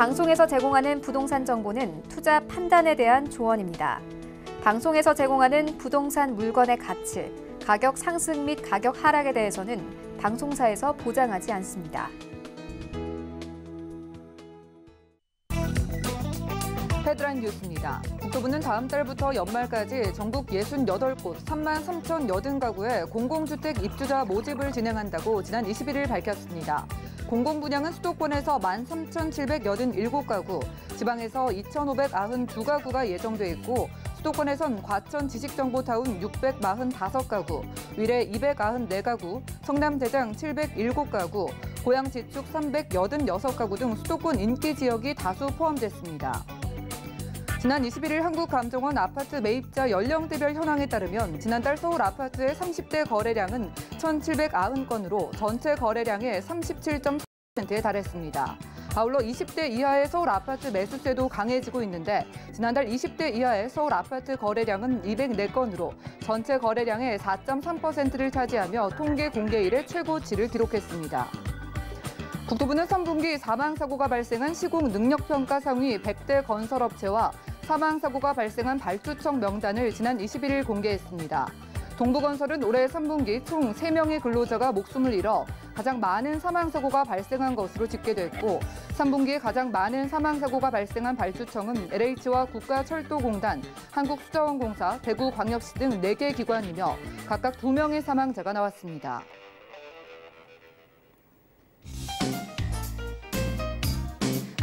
방송에서 제공하는 부동산 정보는 투자 판단에 대한 조언입니다. 방송에서 제공하는 부동산 물건의 가치, 가격 상승 및 가격 하락에 대해서는 방송사에서 보장하지 않습니다. 헤드라인 뉴스입니다. 국토부는 다음 달부터 연말까지 전국 68곳 33,080가구의 공공주택 입주자 모집을 진행한다고 지난 21일 밝혔습니다. 공공분양은 수도권에서 13,787가구, 지방에서 2,592가구가 예정돼 있고 수도권에선 과천 지식정보타운 645가구, 위례 294가구, 성남 대장 707가구, 고양 지축 386가구 등 수도권 인기 지역이 다수 포함됐습니다. 지난 21일 한국감정원 아파트 매입자 연령대별 현황에 따르면 지난달 서울 아파트의 30대 거래량은 1,790건으로 전체 거래량의 37.4%에 달했습니다. 아울러 20대 이하의 서울 아파트 매수세도 강해지고 있는데 지난달 20대 이하의 서울 아파트 거래량은 204건으로 전체 거래량의 4.3%를 차지하며 통계 공개 이래 최고치를 기록했습니다. 국토부는 3분기 사망사고가 발생한 시공 능력평가 상위 100대 건설업체와 사망사고가 발생한 발주청 명단을 지난 21일 공개했습니다. 동부건설은 올해 3분기 총 3명의 근로자가 목숨을 잃어 가장 많은 사망사고가 발생한 것으로 집계됐고 3분기에 가장 많은 사망사고가 발생한 발주청은 LH와 국가철도공단, 한국수자원공사, 대구광역시 등 4개 기관이며 각각 2명의 사망자가 나왔습니다.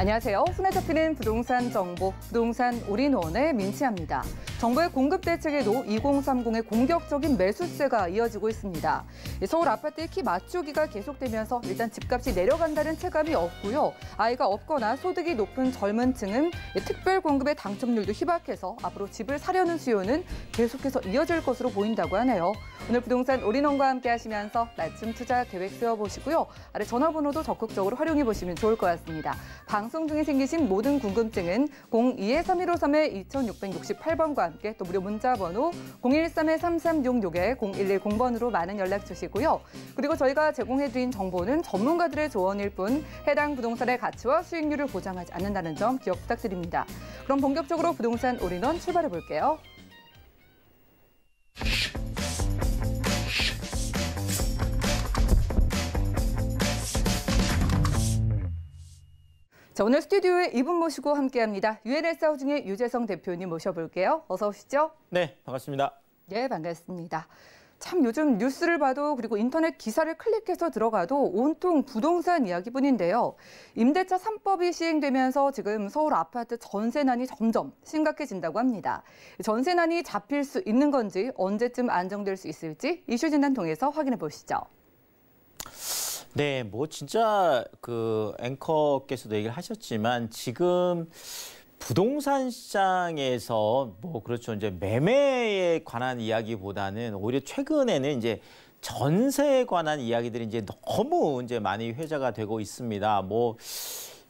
안녕하세요. 손에 잡히는 부동산 정보, 부동산 올인원의 민치아입니다. 정부의 공급 대책에도 2030의 공격적인 매수세가 이어지고 있습니다. 서울 아파트의 키 맞추기가 계속되면서 일단 집값이 내려간다는 체감이 없고요. 아이가 없거나 소득이 높은 젊은 층은 특별 공급의 당첨률도 희박해서 앞으로 집을 사려는 수요는 계속해서 이어질 것으로 보인다고 하네요. 오늘 부동산 올인원과 함께 하시면서 낮춤 투자 계획 세워보시고요. 아래 전화번호도 적극적으로 활용해 보시면 좋을 것 같습니다. 방송 중에 생기신 모든 궁금증은 02-3153-2668번과 함께 또 무료 문자번호 013-3366-0110번으로 많은 연락 주시고요. 그리고 저희가 제공해드린 정보는 전문가들의 조언일 뿐 해당 부동산의 가치와 수익률을 보장하지 않는다는 점 기억 부탁드립니다. 그럼 본격적으로 부동산 올인원 출발해 볼게요. 자, 오늘 스튜디오에 이분 모시고 함께합니다. UNS 하우징의 유재성 대표님 모셔볼게요. 어서 오시죠. 네, 반갑습니다. 네, 반갑습니다. 참 요즘 뉴스를 봐도 그리고 인터넷 기사를 클릭해서 들어가도 온통 부동산 이야기뿐인데요. 임대차 3법이 시행되면서 지금 서울 아파트 전세난이 점점 심각해진다고 합니다. 전세난이 잡힐 수 있는 건지 언제쯤 안정될 수 있을지 이슈 진단 통해서 확인해 보시죠. 네, 뭐 진짜 그 앵커께서도 얘기를 하셨지만 지금 부동산 시장에서 뭐 그렇죠. 이제 매매에 관한 이야기보다는 오히려 최근에는 이제 전세에 관한 이야기들이 이제 너무 이제 많이 회자가 되고 있습니다. 뭐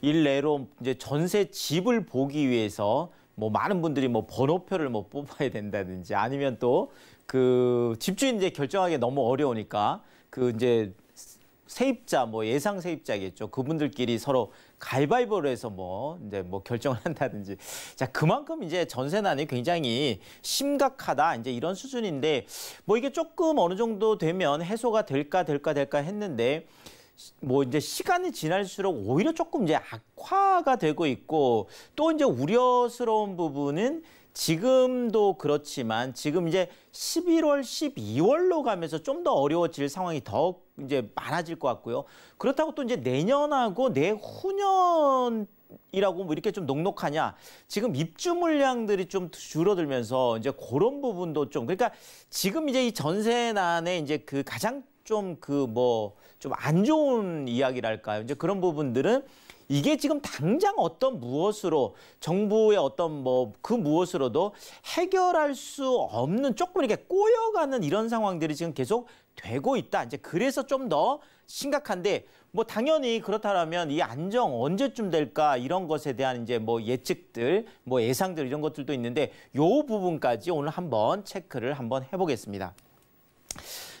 일례로 이제 전세 집을 보기 위해서 뭐 많은 분들이 뭐 번호표를 뭐 뽑아야 된다든지 아니면 또 그 집주인 이제 결정하기 너무 어려우니까 그 이제 세입자, 뭐 예상 세입자겠죠. 그분들끼리 서로 가위바위보를 해서 뭐 이제 뭐 결정을 한다든지. 자, 그만큼 이제 전세난이 굉장히 심각하다. 이제 이런 수준인데 뭐 이게 조금 어느 정도 되면 해소가 될까 했는데 뭐 이제 시간이 지날수록 오히려 조금 이제 악화가 되고 있고 또 이제 우려스러운 부분은 지금도 그렇지만 지금 이제 11월, 12월로 가면서 좀 더 어려워질 상황이 더 이제 많아질 것 같고요. 그렇다고 또 이제 내년하고 내후년이라고 뭐 이렇게 좀 녹록하냐. 지금 입주 물량들이 좀 줄어들면서 이제 그런 부분도 좀 그러니까 지금 이제 이 전세난의 이제 그 가장 좀 그 뭐 좀 안 좋은 이야기랄까요. 이제 그런 부분들은 이게 지금 당장 어떤 무엇으로 정부의 어떤 뭐 그 무엇으로도 해결할 수 없는 조금 이렇게 꼬여가는 이런 상황들이 지금 계속 되고 있다. 이제 그래서 좀 더 심각한데 뭐 당연히 그렇다면 이 안정 언제쯤 될까 이런 것에 대한 이제 뭐 예측들, 뭐 예상들 이런 것들도 있는데 요 부분까지 오늘 한번 체크를 한번 해보겠습니다.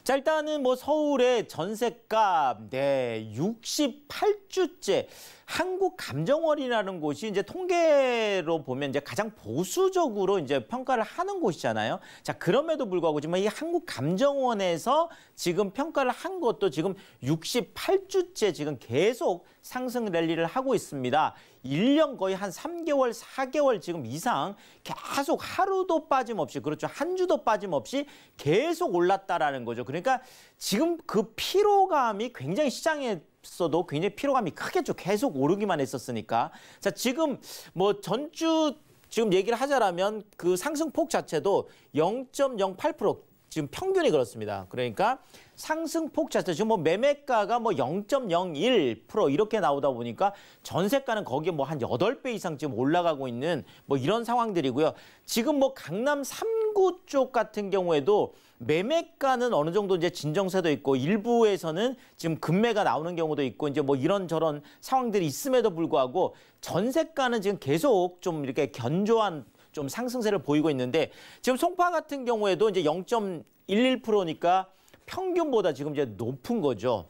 자, 일단은 뭐 서울의 전셋값, 68주째 한국감정원이라는 곳이 이제 통계로 보면 이제 가장 보수적으로 이제 평가를 하는 곳이잖아요. 자, 그럼에도 불구하고 지금 이 한국감정원에서 지금 평가를 한 것도 지금 68주째 지금 계속 상승 랠리를 하고 있습니다. 1년 거의 한 3개월, 4개월 지금 이상 계속 하루도 빠짐없이, 그렇죠, 한 주도 빠짐없이 계속 올랐다라는 거죠. 그러니까 지금 그 피로감이 굉장히 시장에서도 굉장히 피로감이 크겠죠. 계속 오르기만 했었으니까. 자, 지금 뭐 전주 지금 얘기를 하자라면 그 상승폭 자체도 0.08%, 지금 평균이 그렇습니다. 그러니까 상승폭 자체 지금 뭐 매매가가 뭐 0.01% 이렇게 나오다 보니까 전세가는 거기에 뭐 한 8배 이상 지금 올라가고 있는 뭐 이런 상황들이고요. 지금 뭐 강남 3구 쪽 같은 경우에도 매매가는 어느 정도 이제 진정세도 있고 일부에서는 지금 급매가 나오는 경우도 있고 이제 뭐 이런저런 상황들이 있음에도 불구하고 전세가는 지금 계속 좀 이렇게 견조한 좀 상승세를 보이고 있는데 지금 송파 같은 경우에도 이제 0.11%니까 평균보다 지금 이제 높은 거죠.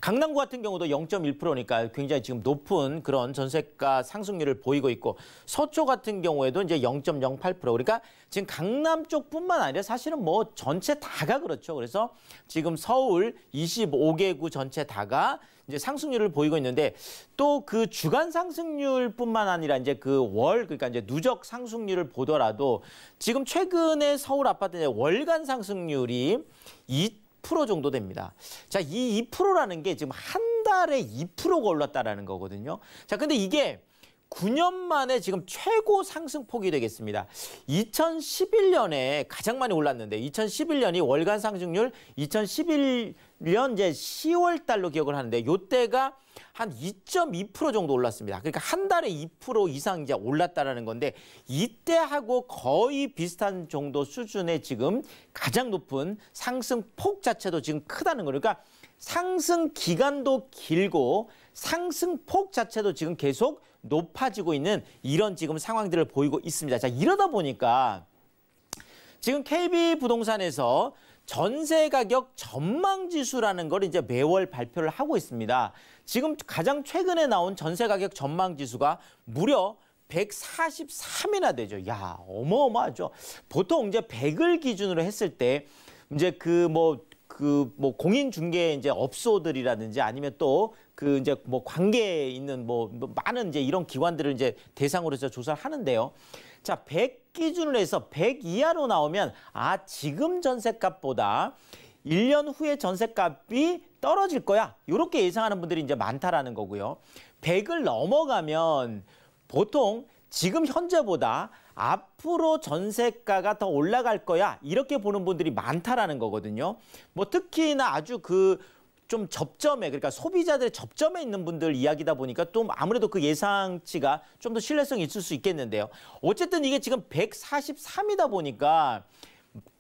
강남구 같은 경우도 0.1%니까 굉장히 지금 높은 그런 전세가 상승률을 보이고 있고 서초 같은 경우에도 이제 0.08%. 그러니까 지금 강남 쪽뿐만 아니라 사실은 뭐 전체 다가 그렇죠. 그래서 지금 서울 25개구 전체 다가 이제 상승률을 보이고 있는데 또 그 주간 상승률뿐만 아니라 이제 그 그러니까 이제 누적 상승률을 보더라도 지금 최근에 서울 아파트 이제 월간 상승률이 2% 정도 됩니다. 자, 이 2%라는 게 지금 한 달에 2%가 올랐다라는 거거든요. 자, 근데 이게 9년 만에 지금 최고 상승폭이 되겠습니다. 2011년에 가장 많이 올랐는데 2011년이 월간 상승률 2011년 이제 10월 달로 기억을 하는데 이때가 한 2.2% 정도 올랐습니다. 그러니까 한 달에 2% 이상 이제 올랐다라는 건데 이때하고 거의 비슷한 정도 수준의 지금 가장 높은 상승폭 자체도 지금 크다는 거예요. 그러니까 상승 기간도 길고 상승폭 자체도 지금 계속 높아지고 있는 이런 지금 상황들을 보이고 있습니다. 자, 이러다 보니까 지금 KB부동산에서 전세 가격 전망 지수라는 걸 이제 매월 발표를 하고 있습니다. 지금 가장 최근에 나온 전세 가격 전망 지수가 무려 143이나 되죠. 야, 어마어마하죠. 보통 이제 100을 기준으로 했을 때 이제 그 공인중개 이제 업소들이라든지 아니면 또 그 이제 뭐 관계에 있는 뭐 많은 이제 이런 기관들을 이제 대상으로 해서 조사를 하는데요. 자, 100 기준으로 해서 100 이하로 나오면 지금 전셋값보다 1년 후에 전셋값이 떨어질 거야. 이렇게 예상하는 분들이 이제 많다라는 거고요. 100을 넘어가면 보통 지금 현재보다 앞으로 전세가가 더 올라갈 거야. 이렇게 보는 분들이 많다라는 거거든요. 뭐 특히나 아주 좀 접점에, 그러니까 소비자들의 접점에 있는 분들 이야기다 보니까 또 아무래도 그 예상치가 좀 더 신뢰성이 있을 수 있겠는데요. 어쨌든 이게 지금 143이다 보니까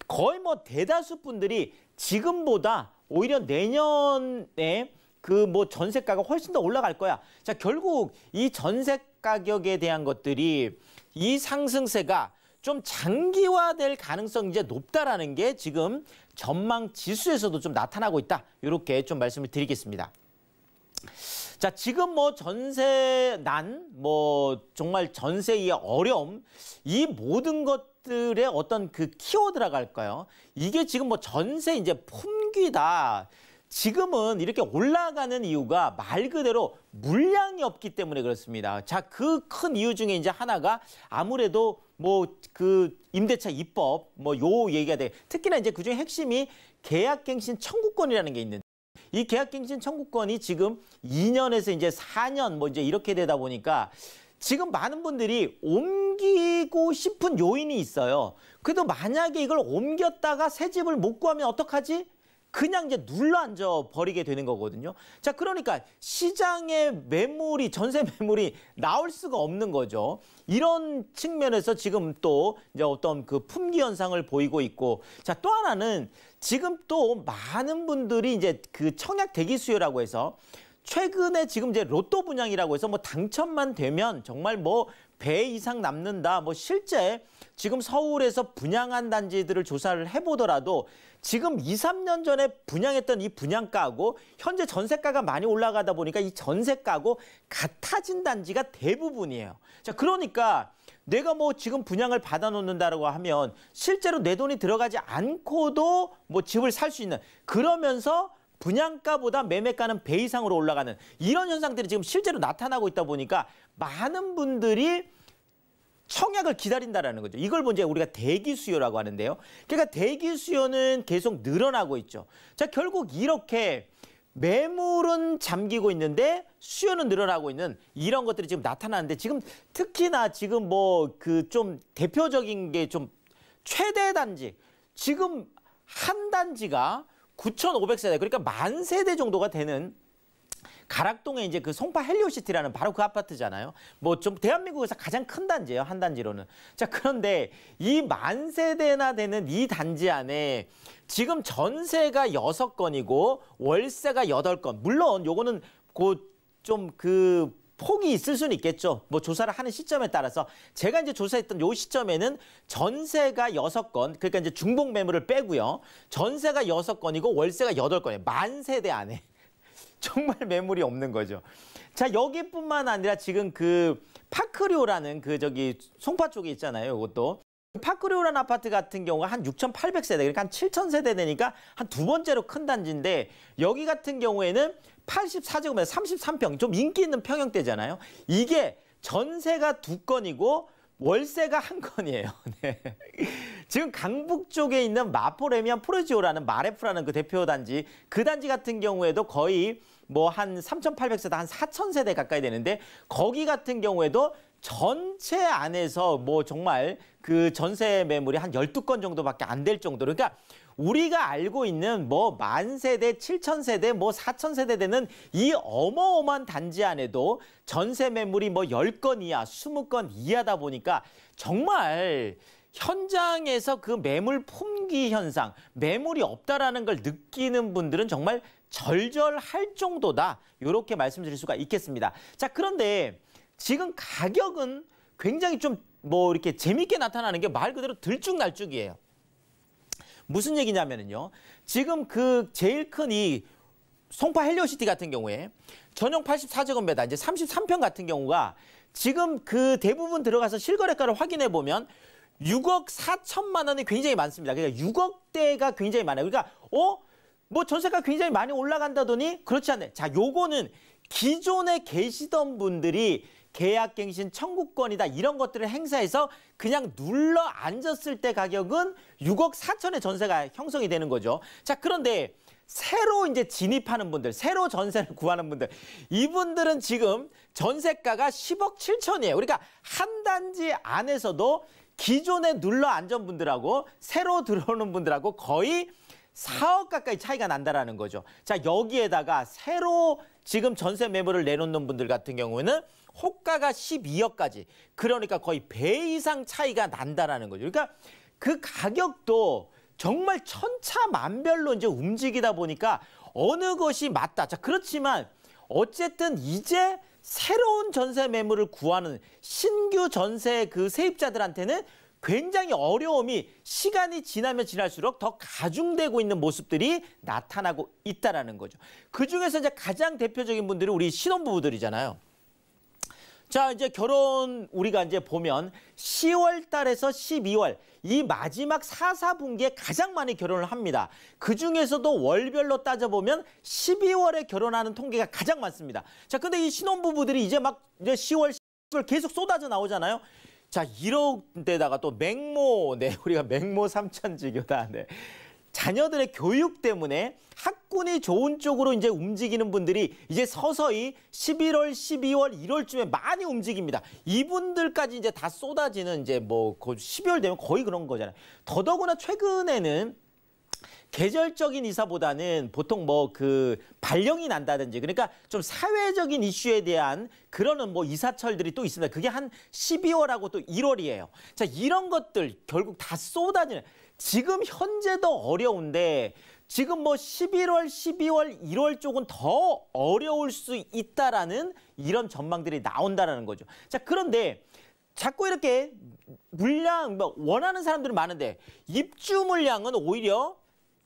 거의 뭐 대다수 분들이 지금보다 오히려 내년에 그 뭐 전세가가 훨씬 더 올라갈 거야. 자, 결국 이 전세 가격에 대한 것들이 이 상승세가 좀 장기화될 가능성이 이제 높다라는 게 지금 전망 지수에서도 좀 나타나고 있다. 이렇게 좀 말씀을 드리겠습니다. 자, 지금 뭐 전세난, 뭐 정말 전세의 어려움, 이 모든 것들의 어떤 그 키워드라고 할까요? 이게 지금 뭐 전세 이제 품귀다. 지금은 이렇게 올라가는 이유가 말 그대로 물량이 없기 때문에 그렇습니다. 자, 그 큰 이유 중에 이제 하나가 아무래도 뭐 그 임대차 입법 뭐 요 얘기가 돼. 특히나 이제 그중에 핵심이 계약갱신 청구권이라는 게 있는데 이 계약갱신 청구권이 지금 2년에서 이제 4년 뭐 이제 이렇게 되다 보니까 지금 많은 분들이 옮기고 싶은 요인이 있어요. 그래도 만약에 이걸 옮겼다가 새 집을 못 구하면 어떡하지? 그냥 이제 눌러앉아 버리게 되는 거거든요. 자, 그러니까 시장에 매물이, 전세 매물이 나올 수가 없는 거죠. 이런 측면에서 지금 또 이제 어떤 그 품귀 현상을 보이고 있고, 자, 또 하나는 지금 또 많은 분들이 이제 그 청약 대기 수요라고 해서 최근에 지금 이제 로또 분양이라고 해서 뭐 당첨만 되면 정말 뭐 배 이상 남는다. 뭐 실제 지금 서울에서 분양한 단지들을 조사를 해보더라도 지금 2, 3년 전에 분양했던 이 분양가하고 현재 전세가가 많이 올라가다 보니까 이 전세가하고 같아진 단지가 대부분이에요. 자, 그러니까 내가 뭐 지금 분양을 받아놓는다고 하면 실제로 내 돈이 들어가지 않고도 뭐 집을 살 수 있는, 그러면서 분양가보다 매매가는 배 이상으로 올라가는 이런 현상들이 지금 실제로 나타나고 있다 보니까 많은 분들이 청약을 기다린다라는 거죠. 이걸 먼저 우리가 대기 수요라고 하는데요. 그러니까 대기 수요는 계속 늘어나고 있죠. 자, 결국 이렇게 매물은 잠기고 있는데 수요는 늘어나고 있는 이런 것들이 지금 나타나는데, 지금 특히나 지금 뭐 그 좀 대표적인 게 좀 최대 단지, 지금 한 단지가 9,500세대, 그러니까 10,000세대 정도가 되는 가락동에 이제 그 송파 헬리오시티라는 바로 그 아파트잖아요. 뭐 좀 대한민국에서 가장 큰 단지예요, 한 단지로는. 자, 그런데 이 10,000세대나 되는 이 단지 안에 지금 전세가 6건이고 월세가 8건. 물론 요거는 좀 그 폭이 있을 수는 있겠죠. 뭐 조사를 하는 시점에 따라서. 제가 이제 조사했던 요 시점에는 전세가 6건, 그러니까 이제 중복 매물을 빼고요. 전세가 6건이고 월세가 8건이에요. 10,000세대 안에. 정말 매물이 없는 거죠. 자, 여기뿐만 아니라 지금 그 파크리오라는 그 저기 송파 쪽에 있잖아요. 이것도. 파크리오라는 아파트 같은 경우가 한 6,800세대, 그러니까 한 7,000세대 되니까 한 두 번째로 큰 단지인데, 여기 같은 경우에는 84제곱미터 33평, 좀 인기 있는 평형대잖아요. 이게 전세가 2건이고 월세가 1건이에요. 네. 지금 강북 쪽에 있는 마포레미안 프로지오라는 마레프라는 그 대표 단지, 그 단지 같은 경우에도 거의 뭐 한 3,800세대, 한 4,000세대 가까이 되는데, 거기 같은 경우에도 전체 안에서 뭐 정말 그 전세 매물이 한 12건 정도밖에 안 될 정도로, 그러니까 우리가 알고 있는 뭐 10,000세대, 7,000세대, 뭐 4,000세대 되는 이 어마어마한 단지 안에도 전세 매물이 뭐 10건 이하, 20건 이하다 보니까 정말 현장에서 그 매물 품귀 현상, 매물이 없다라는 걸 느끼는 분들은 정말 절절할 정도다. 이렇게 말씀드릴 수가 있겠습니다. 자, 그런데 지금 가격은 굉장히 좀 뭐 이렇게 재밌게 나타나는 게 말 그대로 들쭉날쭉이에요. 무슨 얘기냐면요. 지금 그 제일 큰 이 송파 헬리오시티 같은 경우에 전용 84제곱미터 이제 33평 같은 경우가 지금 그 대부분 들어가서 실거래가를 확인해 보면 6억 4천만 원이 굉장히 많습니다. 그러니까 6억대가 굉장히 많아요. 그러니까 뭐 전세가 굉장히 많이 올라간다더니 그렇지 않네. 자, 요거는 기존에 계시던 분들이 계약갱신 청구권이다 이런 것들을 행사해서 그냥 눌러 앉았을 때 가격은 6억 4천의 전세가 형성이 되는 거죠. 자, 그런데 새로 이제 진입하는 분들, 새로 전세를 구하는 분들, 이분들은 지금 전세가가 10억 7천이에요. 그러니까 한 단지 안에서도 기존에 눌러 앉은 분들하고 새로 들어오는 분들하고 거의 4억 가까이 차이가 난다라는 거죠. 자, 여기에다가 새로 지금 전세 매물을 내놓는 분들 같은 경우에는 호가가 12억까지, 그러니까 거의 배 이상 차이가 난다라는 거죠. 그러니까 그 가격도 정말 천차만별로 이제 움직이다 보니까 어느 것이 맞다. 자, 그렇지만 어쨌든 이제 새로운 전세 매물을 구하는 신규 전세 그 세입자들한테는 굉장히 어려움이 시간이 지나면 지날수록 더 가중되고 있는 모습들이 나타나고 있다라는 거죠. 그중에서 이제 가장 대표적인 분들이 우리 신혼부부들이잖아요. 자, 이제 결혼 우리가 이제 보면 10월 달에서 12월 이 마지막 4, 4분기에 가장 많이 결혼을 합니다. 그중에서도 월별로 따져보면 12월에 결혼하는 통계가 가장 많습니다. 자, 근데 이 신혼부부들이 이제 10월, 10월 계속 쏟아져 나오잖아요. 자, 이런 데다가 또 맹모, 네, 우리가 맹모 삼천지교다. 네. 자녀들의 교육 때문에 학군이 좋은 쪽으로 이제 움직이는 분들이 이제 서서히 11월, 12월, 1월쯤에 많이 움직입니다. 이분들까지 이제 다 쏟아지는 이제 뭐 12월 되면 거의 그런 거잖아요. 더더구나 최근에는 계절적인 이사보다는 보통 뭐 그 발령이 난다든지, 그러니까 좀 사회적인 이슈에 대한 그런 뭐 이사철들이 또 있습니다. 그게 한 12월하고 또 1월이에요. 자, 이런 것들 결국 다 쏟아지는, 지금 현재도 어려운데 지금 뭐 11월, 12월, 1월 쪽은 더 어려울 수 있다라는 이런 전망들이 나온다라는 거죠. 자, 그런데 자꾸 이렇게 물량 원하는 사람들이 많은데 입주 물량은 오히려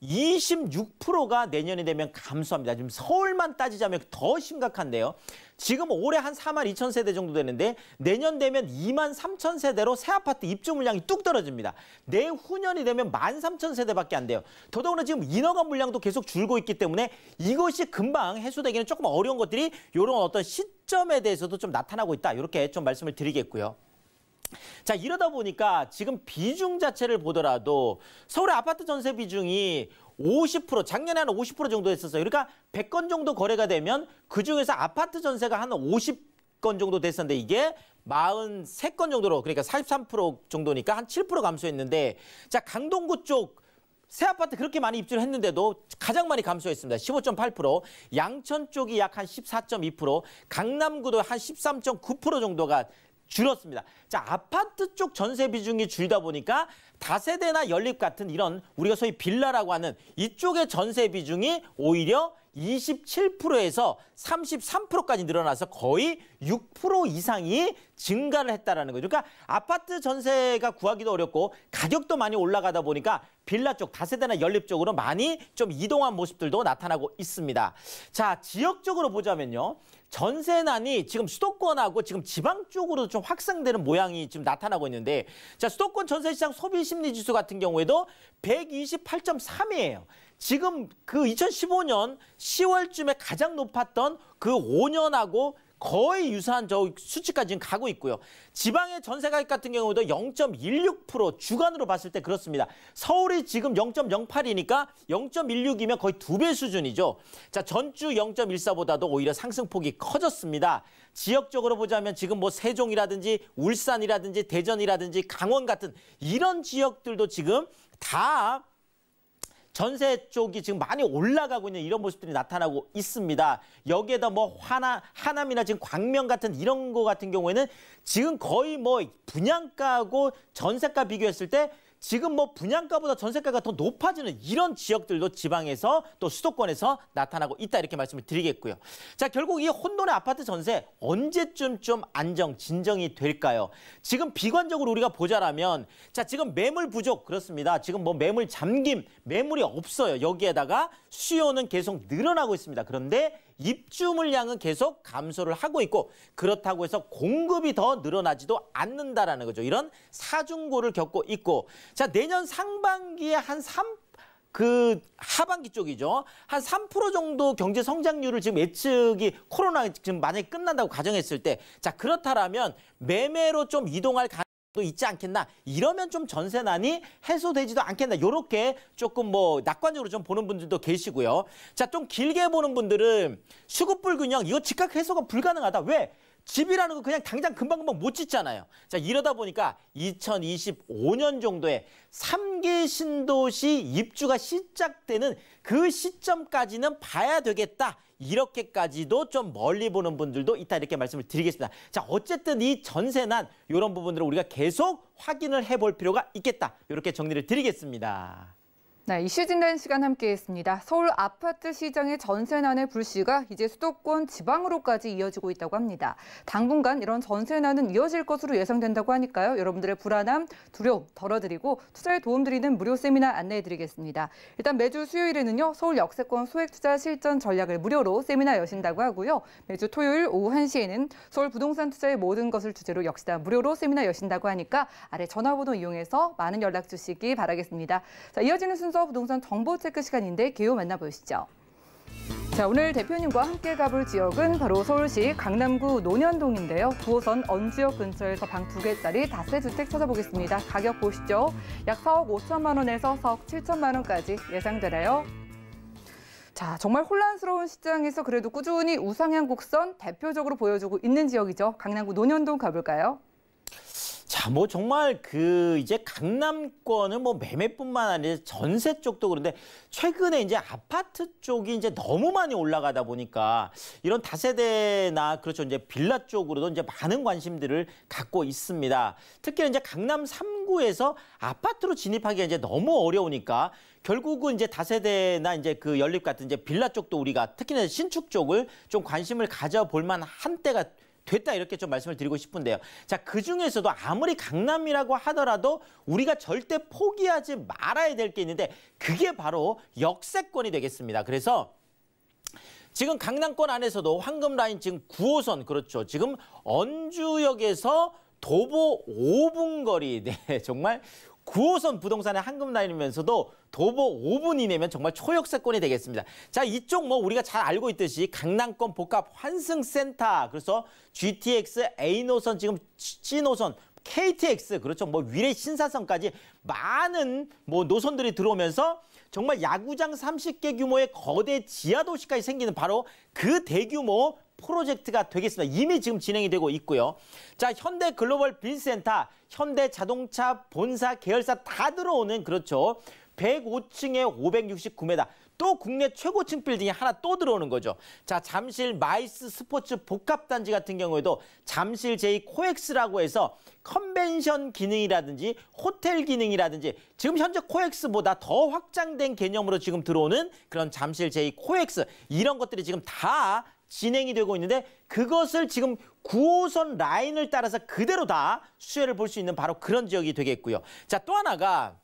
26%가 내년이 되면 감소합니다. 지금 서울만 따지자면 더 심각한데요. 지금 올해 한 42,000세대 정도 되는데 내년 되면 23,000세대로 새 아파트 입주 물량이 뚝 떨어집니다. 내후년이 되면 13,000세대밖에 안 돼요. 더더구나 지금 인허가 물량도 계속 줄고 있기 때문에 이것이 금방 해소되기는 조금 어려운 것들이 이런 어떤 시점에 대해서도 좀 나타나고 있다. 이렇게 좀 말씀을 드리겠고요. 자, 이러다 보니까 지금 비중 자체를 보더라도 서울의 아파트 전세 비중이 50%, 작년에 한 50% 정도 했었어요. 그러니까 100건 정도 거래가 되면 그중에서 아파트 전세가 한 50건 정도 됐었는데 이게 43건 정도로, 그러니까 43% 정도니까 한 7% 감소했는데, 자, 강동구 쪽 새 아파트 그렇게 많이 입주를 했는데도 가장 많이 감소했습니다. 15.8%, 양천 쪽이 약 한 14.2%, 강남구도 한 13.9% 정도가 줄었습니다. 자, 아파트 쪽 전세 비중이 줄다 보니까 다세대나 연립 같은 이런 우리가 소위 빌라라고 하는 이쪽의 전세 비중이 오히려 27%에서 33%까지 늘어나서 거의 6% 이상이 증가를 했다라는 거죠. 그러니까 아파트 전세가 구하기도 어렵고 가격도 많이 올라가다 보니까 빌라 쪽, 다세대나 연립 쪽으로 많이 좀 이동한 모습들도 나타나고 있습니다. 자, 지역적으로 보자면요. 전세난이 지금 수도권하고 지금 지방 쪽으로 좀 확산되는 모양이 지금 나타나고 있는데, 자, 수도권 전세시장 소비심리지수 같은 경우에도 128.3이에요. 지금 그 2015년 10월쯤에 가장 높았던 그 5년하고 거의 유사한 저 수치까지 지금 가고 있고요. 지방의 전세 가격 같은 경우도 0.16% 주간으로 봤을 때 그렇습니다. 서울이 지금 0.08이니까 0.16이면 거의 2배 수준이죠. 자, 전주 0.14보다도 오히려 상승폭이 커졌습니다. 지역적으로 보자면 지금 뭐 세종이라든지 울산이라든지 대전이라든지 강원 같은 이런 지역들도 지금 다 전세 쪽이 지금 많이 올라가고 있는 이런 모습들이 나타나고 있습니다. 여기에다 뭐 하남이나 지금 광명 같은 이런 거 같은 경우에는 지금 거의 뭐 분양가하고 전세가 비교했을 때 지금 뭐 분양가보다 전세가가 더 높아지는 이런 지역들도 지방에서 또 수도권에서 나타나고 있다, 이렇게 말씀을 드리겠고요. 자, 결국 이 혼돈의 아파트 전세 언제쯤 좀 진정이 될까요? 지금 비관적으로 우리가 보자라면, 자, 지금 매물 부족, 그렇습니다. 지금 뭐 매물 잠김, 매물이 없어요. 여기에다가 수요는 계속 늘어나고 있습니다. 그런데 입주 물량은 계속 감소를 하고 있고, 그렇다고 해서 공급이 더 늘어나지도 않는다라는 거죠. 이런 사중고를 겪고 있고, 자, 내년 상반기에 한 하반기 쪽이죠. 한 3% 정도 경제 성장률을 지금 예측이 코로나 지금 만약에 끝난다고 가정했을 때, 자, 그렇다라면 매매로 좀 이동할 가능성도 있지 않겠나? 이러면 좀 전세난이 해소되지도 않겠나? 이렇게 조금 뭐 낙관적으로 좀 보는 분들도 계시고요. 자, 좀 길게 보는 분들은 수급 불균형, 이거 즉각 해소가 불가능하다. 왜? 집이라는 거 그냥 당장 금방금방 못 짓잖아요. 자, 이러다 보니까 2025년 정도에 3기 신도시 입주가 시작되는 그 시점까지는 봐야 되겠다. 이렇게까지도 좀 멀리 보는 분들도 있다, 이렇게 말씀을 드리겠습니다. 자, 어쨌든 이 전세난 이런 부분들을 우리가 계속 확인을 해볼 필요가 있겠다. 이렇게 정리를 드리겠습니다. 네, 이슈 진단 시간 함께했습니다. 서울 아파트 시장의 전세난의 불씨가 이제 수도권 지방으로까지 이어지고 있다고 합니다. 당분간 이런 전세난은 이어질 것으로 예상된다고 하니까요. 여러분들의 불안함, 두려움 덜어드리고 투자에 도움드리는 무료 세미나 안내해드리겠습니다. 일단 매주 수요일에는요. 서울 역세권 소액투자 실전 전략을 무료로 세미나 여신다고 하고요. 매주 토요일 오후 1시에는 서울 부동산 투자의 모든 것을 주제로 역시 다 무료로 세미나 여신다고 하니까 아래 전화번호 이용해서 많은 연락 주시기 바라겠습니다. 자, 이어지는 순서 부동산 정보 체크 시간인데 개요 만나보시죠. 자, 오늘 대표님과 함께 가볼 지역은 바로 서울시 강남구 논현동인데요. 9호선 언지역 근처에서 방 2개짜리 다세 주택 찾아보겠습니다. 가격 보시죠. 약 4억 5천만 원에서 4억 7천만 원까지 예상되네요. 자, 정말 혼란스러운 시장에서 그래도 꾸준히 우상향 곡선 대표적으로 보여주고 있는 지역이죠. 강남구 논현동 가볼까요? 자, 뭐 정말 이제 강남권은 뭐 매매뿐만 아니라 전세 쪽도 그런데 최근에 이제 아파트 쪽이 이제 너무 많이 올라가다 보니까 이런 다세대나 그렇죠, 이제 빌라 쪽으로도 이제 많은 관심들을 갖고 있습니다. 특히 이제 강남 3구에서 아파트로 진입하기가 이제 너무 어려우니까 결국은 이제 다세대나 이제 그 연립 같은 이제 빌라 쪽도 우리가 특히나 신축 쪽을 좀 관심을 가져볼 만한 때가 됐다 이렇게 좀 말씀을 드리고 싶은데요. 자, 그중에서도 아무리 강남이라고 하더라도 우리가 절대 포기하지 말아야 될 게 있는데 그게 바로 역세권이 되겠습니다. 그래서 지금 강남권 안에서도 황금라인 지금 9호선 그렇죠. 지금 언주역에서 도보 5분 거리. 네, 정말 9호선 부동산의 황금라인이면서도 도보 5분 이내면 정말 초역세권이 되겠습니다. 자, 이쪽 뭐 우리가 잘 알고 있듯이 강남권 복합 환승센터, 그래서 GTX, A노선, 지금 C노선, KTX, 그렇죠. 뭐 위례 신사선까지 많은 뭐 노선들이 들어오면서 정말 야구장 30개 규모의 거대 지하도시까지 생기는 바로 그 대규모 프로젝트가 되겠습니다. 이미 지금 진행이 되고 있고요. 자, 현대 글로벌 빌센터, 현대 자동차 본사 계열사 다 들어오는 그렇죠. 105층에 569m. 또 국내 최고층 빌딩이 하나 또 들어오는 거죠. 자, 잠실 마이스 스포츠 복합단지 같은 경우에도 잠실 제2코엑스라고 해서 컨벤션 기능이라든지 호텔 기능이라든지 지금 현재 코엑스보다 더 확장된 개념으로 지금 들어오는 그런 잠실 제2코엑스 이런 것들이 지금 다 진행이 되고 있는데 그것을 지금 9호선 라인을 따라서 그대로 다 수혜를 볼 수 있는 바로 그런 지역이 되겠고요. 자, 또 하나가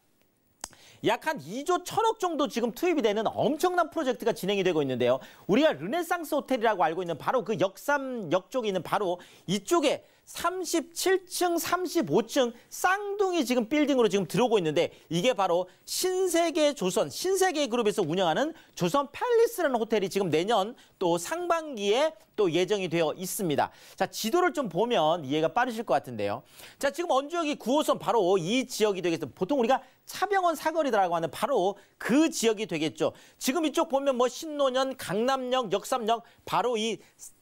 약 한 2조 1천억 정도 지금 투입이 되는 엄청난 프로젝트가 진행이 되고 있는데요. 우리가 르네상스 호텔이라고 알고 있는 바로 그 역삼역 쪽에 있는 바로 이쪽에 37층, 35층 쌍둥이 지금 빌딩으로 지금 들어오고 있는데 이게 바로 신세계조선, 신세계그룹에서 운영하는 조선 팰리스라는 호텔이 지금 내년 또 상반기에 또 예정이 되어 있습니다. 자, 지도를 좀 보면 이해가 빠르실 것 같은데요. 자, 지금 언주역이 9호선 바로 이 지역이 되겠습니다. 보통 우리가 차병원 사거리라고 하는 바로 그 지역이 되겠죠. 지금 이쪽 보면 뭐 신논현, 강남역, 역삼역 바로 이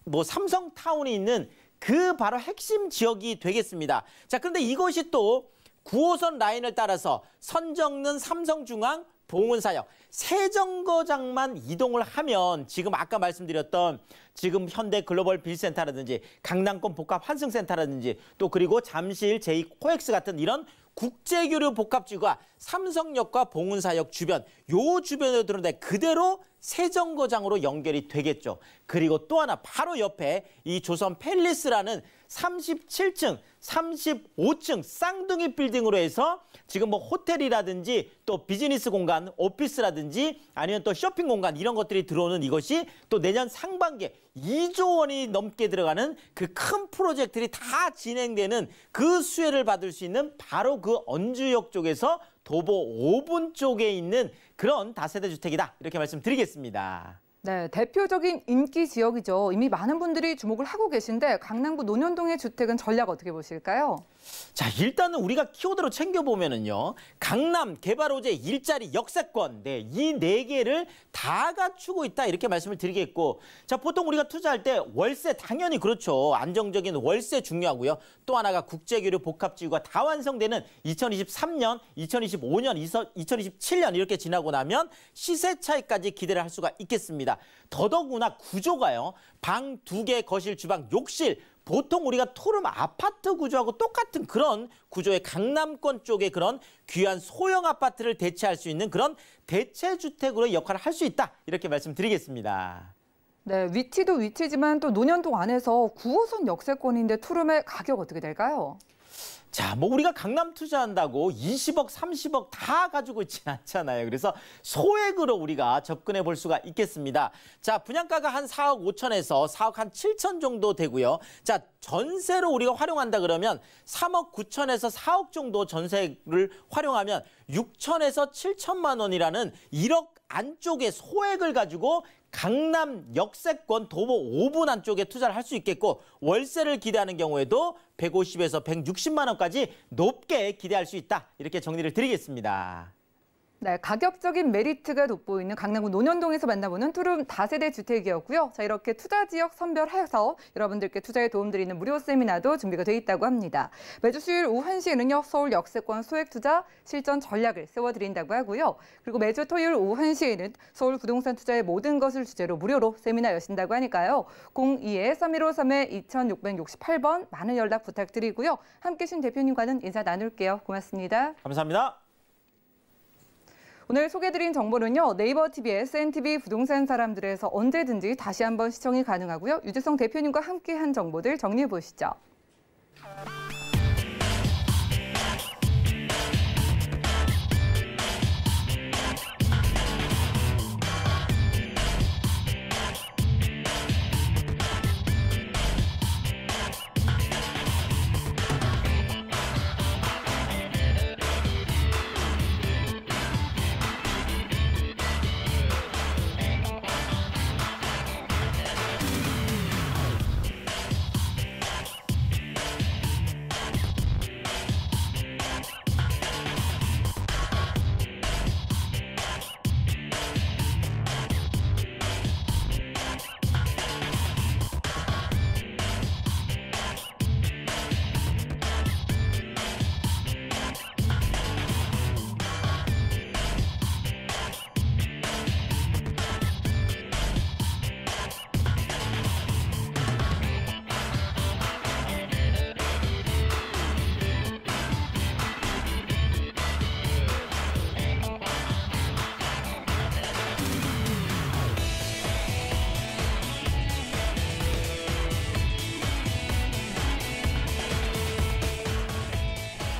뭐 삼성타운이 있는 그 바로 핵심 지역이 되겠습니다. 자, 그런데 이것이 또 9호선 라인을 따라서 선정릉, 삼성중앙, 봉은사역 세 정거장만 이동을 하면 지금 아까 말씀드렸던 지금 현대 글로벌 빌센터라든지 강남권 복합 환승센터라든지 또 그리고 잠실 제2코엑스 같은 이런 국제교류 복합지구가 삼성역과 봉은사역 주변 요 주변으로 들어오는데 그대로 세 정거장으로 연결이 되겠죠. 그리고 또 하나 바로 옆에 이 조선 팰리스라는 37층, 35층 쌍둥이 빌딩으로 해서 지금 뭐 호텔이라든지 또 비즈니스 공간, 오피스라든지 아니면 또 쇼핑 공간 이런 것들이 들어오는 이것이 또 내년 상반기에 2조 원이 넘게 들어가는 그 큰 프로젝트들이 다 진행되는 그 수혜를 받을 수 있는 바로 그 언주역 쪽에서 도보 5분 쪽에 있는 그런 다세대 주택이다. 이렇게 말씀드리겠습니다. 네, 대표적인 인기 지역이죠. 이미 많은 분들이 주목을 하고 계신데 강남구 논현동의 주택은 전략 어떻게 보실까요? 자, 일단은 우리가 키워드로 챙겨보면은요. 강남, 개발호재, 일자리, 역세권. 네, 이 네 개를 다 갖추고 있다. 이렇게 말씀을 드리겠고. 자, 보통 우리가 투자할 때 월세 당연히 그렇죠. 안정적인 월세 중요하고요. 또 하나가 국제교류 복합지구가 다 완성되는 2023년, 2025년, 2027년 이렇게 지나고 나면 시세 차익까지 기대를 할 수가 있겠습니다. 더더구나 구조가요. 방 2개, 거실, 주방, 욕실. 보통 우리가 투룸 아파트 구조하고 똑같은 그런 구조의 강남권 쪽의 그런 귀한 소형 아파트를 대체할 수 있는 그런 대체주택으로 역할을 할 수 있다. 이렇게 말씀드리겠습니다. 네, 위치도 위치지만 또 논현동 안에서 9호선 역세권인데 투룸의 가격 어떻게 될까요? 자, 뭐 우리가 강남 투자한다고 20억, 30억 다 가지고 있지는 않잖아요. 그래서 소액으로 우리가 접근해 볼 수가 있겠습니다. 자, 분양가가 한 4억 5천에서 4억 한 7천 정도 되고요. 자, 전세로 우리가 활용한다 그러면 3억 9천에서 4억 정도 전세를 활용하면 6천에서 7천만 원이라는 1억 안쪽의 소액을 가지고 강남 역세권 도보 5분 안쪽에 투자를 할 수 있겠고 월세를 기대하는 경우에도 150에서 160만 원까지 높게 기대할 수 있다. 이렇게 정리를 드리겠습니다. 네, 가격적인 메리트가 돋보이는 강남구 논현동에서 만나보는 투룸 다세대 주택이었고요. 자, 이렇게 투자 지역 선별해서 여러분들께 투자에 도움드리는 무료 세미나도 준비가 돼 있다고 합니다. 매주 수요일 오후 1시에는요. 서울 역세권 소액 투자 실전 전략을 세워드린다고 하고요. 그리고 매주 토요일 오후 1시에는 서울 부동산 투자의 모든 것을 주제로 무료로 세미나 여신다고 하니까요. 02-3153-2668번 많은 연락 부탁드리고요. 함께해 주신 대표님과는 인사 나눌게요. 고맙습니다. 감사합니다. 오늘 소개해드린 정보는요. 네이버 TV, SNTV 부동산 사람들에서 언제든지 다시 한번 시청이 가능하고요. 유재성 대표님과 함께한 정보들 정리해보시죠.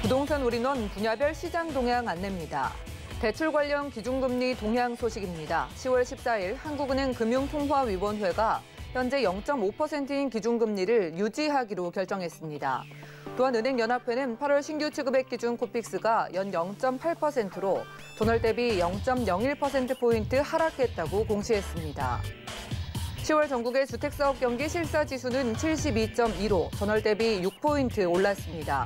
부동산 올인원 분야별 시장 동향 안내입니다. 대출 관련 기준금리 동향 소식입니다. 10월 14일 한국은행 금융통화위원회가 현재 0.5%인 기준금리를 유지하기로 결정했습니다. 또한 은행연합회는 8월 신규 취급액 기준 코픽스가 연 0.8%로 전월 대비 0.01%포인트 하락했다고 공시했습니다. 10월 전국의 주택사업 경기 실사지수는 72.2로 전월 대비 6포인트 올랐습니다.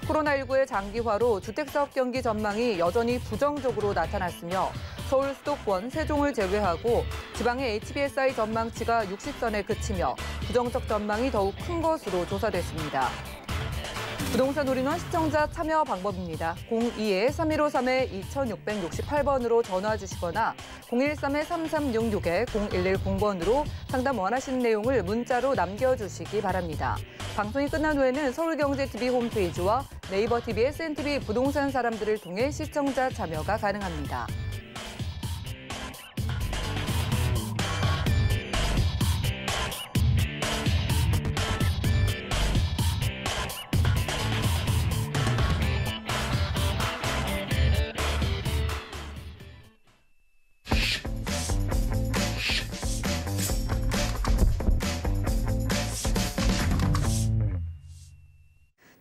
코로나19의 장기화로 주택사업 경기 전망이 여전히 부정적으로 나타났으며 서울, 수도권, 세종을 제외하고 지방의 HBSI 전망치가 60선에 그치며 부정적 전망이 더욱 큰 것으로 조사됐습니다. 부동산 올인원 시청자 참여 방법입니다. 02-3153-2668번으로 전화 주시거나 013-3366-0110번으로 상담 원하시는 내용을 문자로 남겨주시기 바랍니다. 방송이 끝난 후에는 서울경제TV 홈페이지와 네이버 TV, SNTV 부동산 사람들을 통해 시청자 참여가 가능합니다.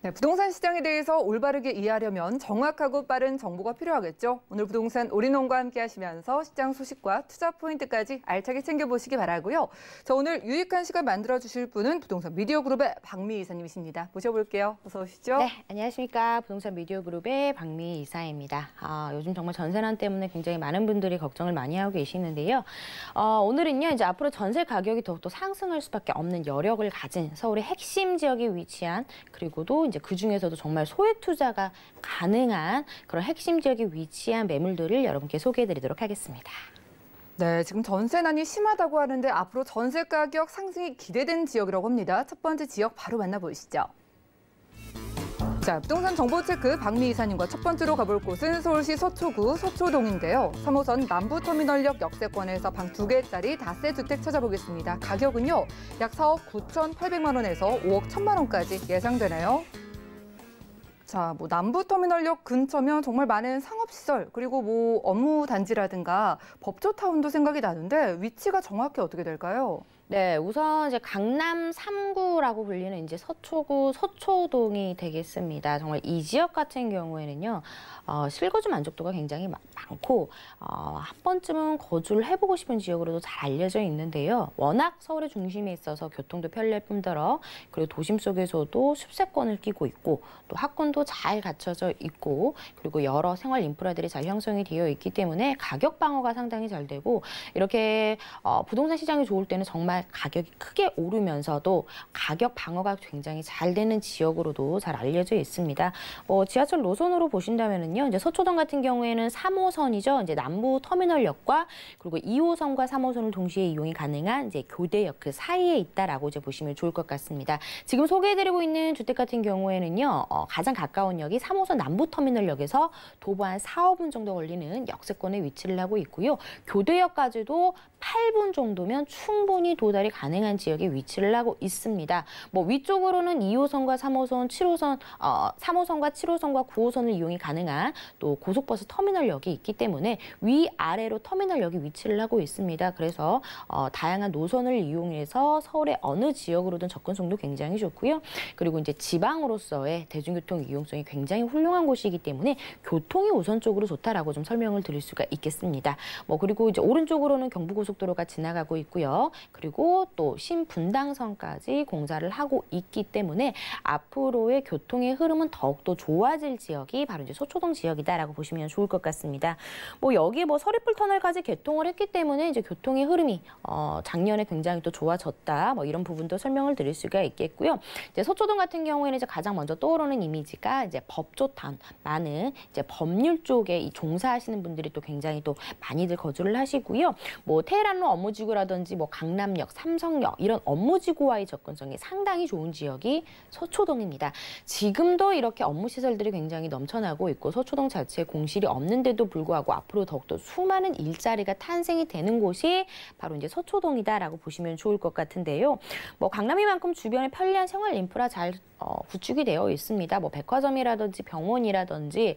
네, 부동산 시장에 대해서 올바르게 이해하려면 정확하고 빠른 정보가 필요하겠죠. 오늘 부동산 올인원과 함께 하시면서 시장 소식과 투자 포인트까지 알차게 챙겨보시기 바라고요. 자, 오늘 유익한 시간 만들어주실 분은 부동산 미디어 그룹의 박미 이사님이십니다. 모셔볼게요. 어서 오시죠. 네, 안녕하십니까. 부동산 미디어 그룹의 박미 이사입니다. 요즘 정말 전세난 때문에 굉장히 많은 분들이 걱정을 많이 하고 계시는데요. 오늘은요, 이제 앞으로 전세 가격이 더욱더 상승할 수밖에 없는 여력을 가진 서울의 핵심 지역에 위치한 그리고도 이제 그 중에서도 정말 소액 투자가 가능한 그런 핵심 지역에 위치한 매물들을 여러분께 소개해드리도록 하겠습니다. 네, 지금 전세난이 심하다고 하는데 앞으로 전세 가격 상승이 기대되는 지역이라고 합니다. 첫 번째 지역 바로 만나보시죠. 자, 부동산 정보체크 박미 이사님과 첫 번째로 가볼 곳은 서울시 서초구 서초동인데요. 3호선 남부터미널역 역세권에서 방 2개짜리 다세 주택 찾아보겠습니다. 가격은요, 약 4억 9,800만 원에서 5억 1,000만 원까지 예상되네요. 자, 남부터미널역 근처면 정말 많은 상업시설 그리고 업무 단지라든가 법조타운도 생각이 나는데 위치가 정확히 어떻게 될까요? 네, 우선 이제 강남 3구라고 불리는 이제 서초구 서초동이 되겠습니다. 정말 이 지역 같은 경우에는요, 실거주 만족도가 굉장히 많고 한 번쯤은 거주를 해보고 싶은 지역으로도 잘 알려져 있는데요. 워낙 서울의 중심에 있어서 교통도 편리할 뿐더러 그리고 도심 속에서도 숲세권을 끼고 있고 또 학군도 잘 갖춰져 있고 그리고 여러 생활 인프라들이 잘 형성이 되어 있기 때문에 가격 방어가 상당히 잘 되고 이렇게 부동산 시장이 좋을 때는 정말 정말 가격이 크게 오르면서도 가격 방어가 굉장히 잘 되는 지역으로도 잘 알려져 있습니다. 지하철 노선으로 보신다면은요, 이제 서초동 같은 경우에는 3호선이죠. 이제 남부 터미널역과 그리고 2호선과 3호선을 동시에 이용이 가능한 이제 교대역 그 사이에 있다라고 이제 보시면 좋을 것 같습니다. 지금 소개해드리고 있는 주택 같은 경우에는요, 가장 가까운 역이 3호선 남부터미널역에서 도보 한 4, 5분 정도 걸리는 역세권에 위치를 하고 있고요. 교대역까지도 8분 정도면 충분히 도달이 가능한 지역에 위치를 하고 있습니다. 위쪽으로는 2호선과 3호선, 7호선, 3호선과 7호선과 9호선을 이용이 가능한 또 고속버스 터미널역이 있기 때문에 위아래로 터미널역이 위치를 하고 있습니다. 그래서 다양한 노선을 이용해서 서울의 어느 지역으로든 접근성도 굉장히 좋고요. 그리고 이제 지방으로서의 대중교통 이용성이 굉장히 훌륭한 곳이기 때문에 교통이 우선적으로 좋다라고 좀 설명을 드릴 수가 있겠습니다. 그리고 이제 오른쪽으로는 경부고속도로가 지나가고 있고요. 그리고 또 신분당선까지 공사를 하고 있기 때문에 앞으로의 교통의 흐름은 더욱더 좋아질 지역이 바로 이제 서초동 지역이다라고 보시면 좋을 것 같습니다. 여기 서리풀 터널까지 개통을 했기 때문에 이제 교통의 흐름이 작년에 굉장히 또 좋아졌다. 이런 부분도 설명을 드릴 수가 있겠고요. 이제 서초동 같은 경우에는 이제 가장 먼저 떠오르는 이미지가 이제 법조탄 많은 이제 법률 쪽에 이 종사하시는 분들이 또 굉장히 또 많이들 거주를 하시고요. 테헤란로 업무지구라든지 강남역, 삼성역 이런 업무지구와의 접근성이 상당히 좋은 지역이 서초동입니다. 지금도 이렇게 업무 시설들이 굉장히 넘쳐나고 있고 서초동 자체에 공실이 없는데도 불구하고 앞으로 더욱더 수많은 일자리가 탄생이 되는 곳이 바로 이제 서초동이다라고 보시면 좋을 것 같은데요. 강남이만큼 주변에 편리한 생활 인프라 잘 구축이 되어 있습니다. 백화점이라든지 병원이라든지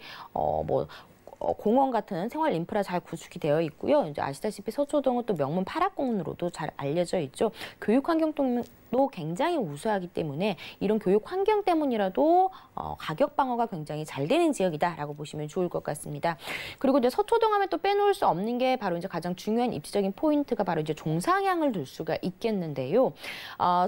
공원 같은 생활 인프라 잘 구축이 되어 있고요. 이제 아시다시피 서초동은 또 명문 파락공원으로도 잘 알려져 있죠. 교육 환경도 굉장히 우수하기 때문에 이런 교육 환경 때문이라도 가격 방어가 굉장히 잘 되는 지역이다라고 보시면 좋을 것 같습니다. 그리고 이제 서초동 하면 또 빼놓을 수 없는 게 바로 이제 가장 중요한 입지적인 포인트가 바로 이제 종상향을 둘 수가 있겠는데요.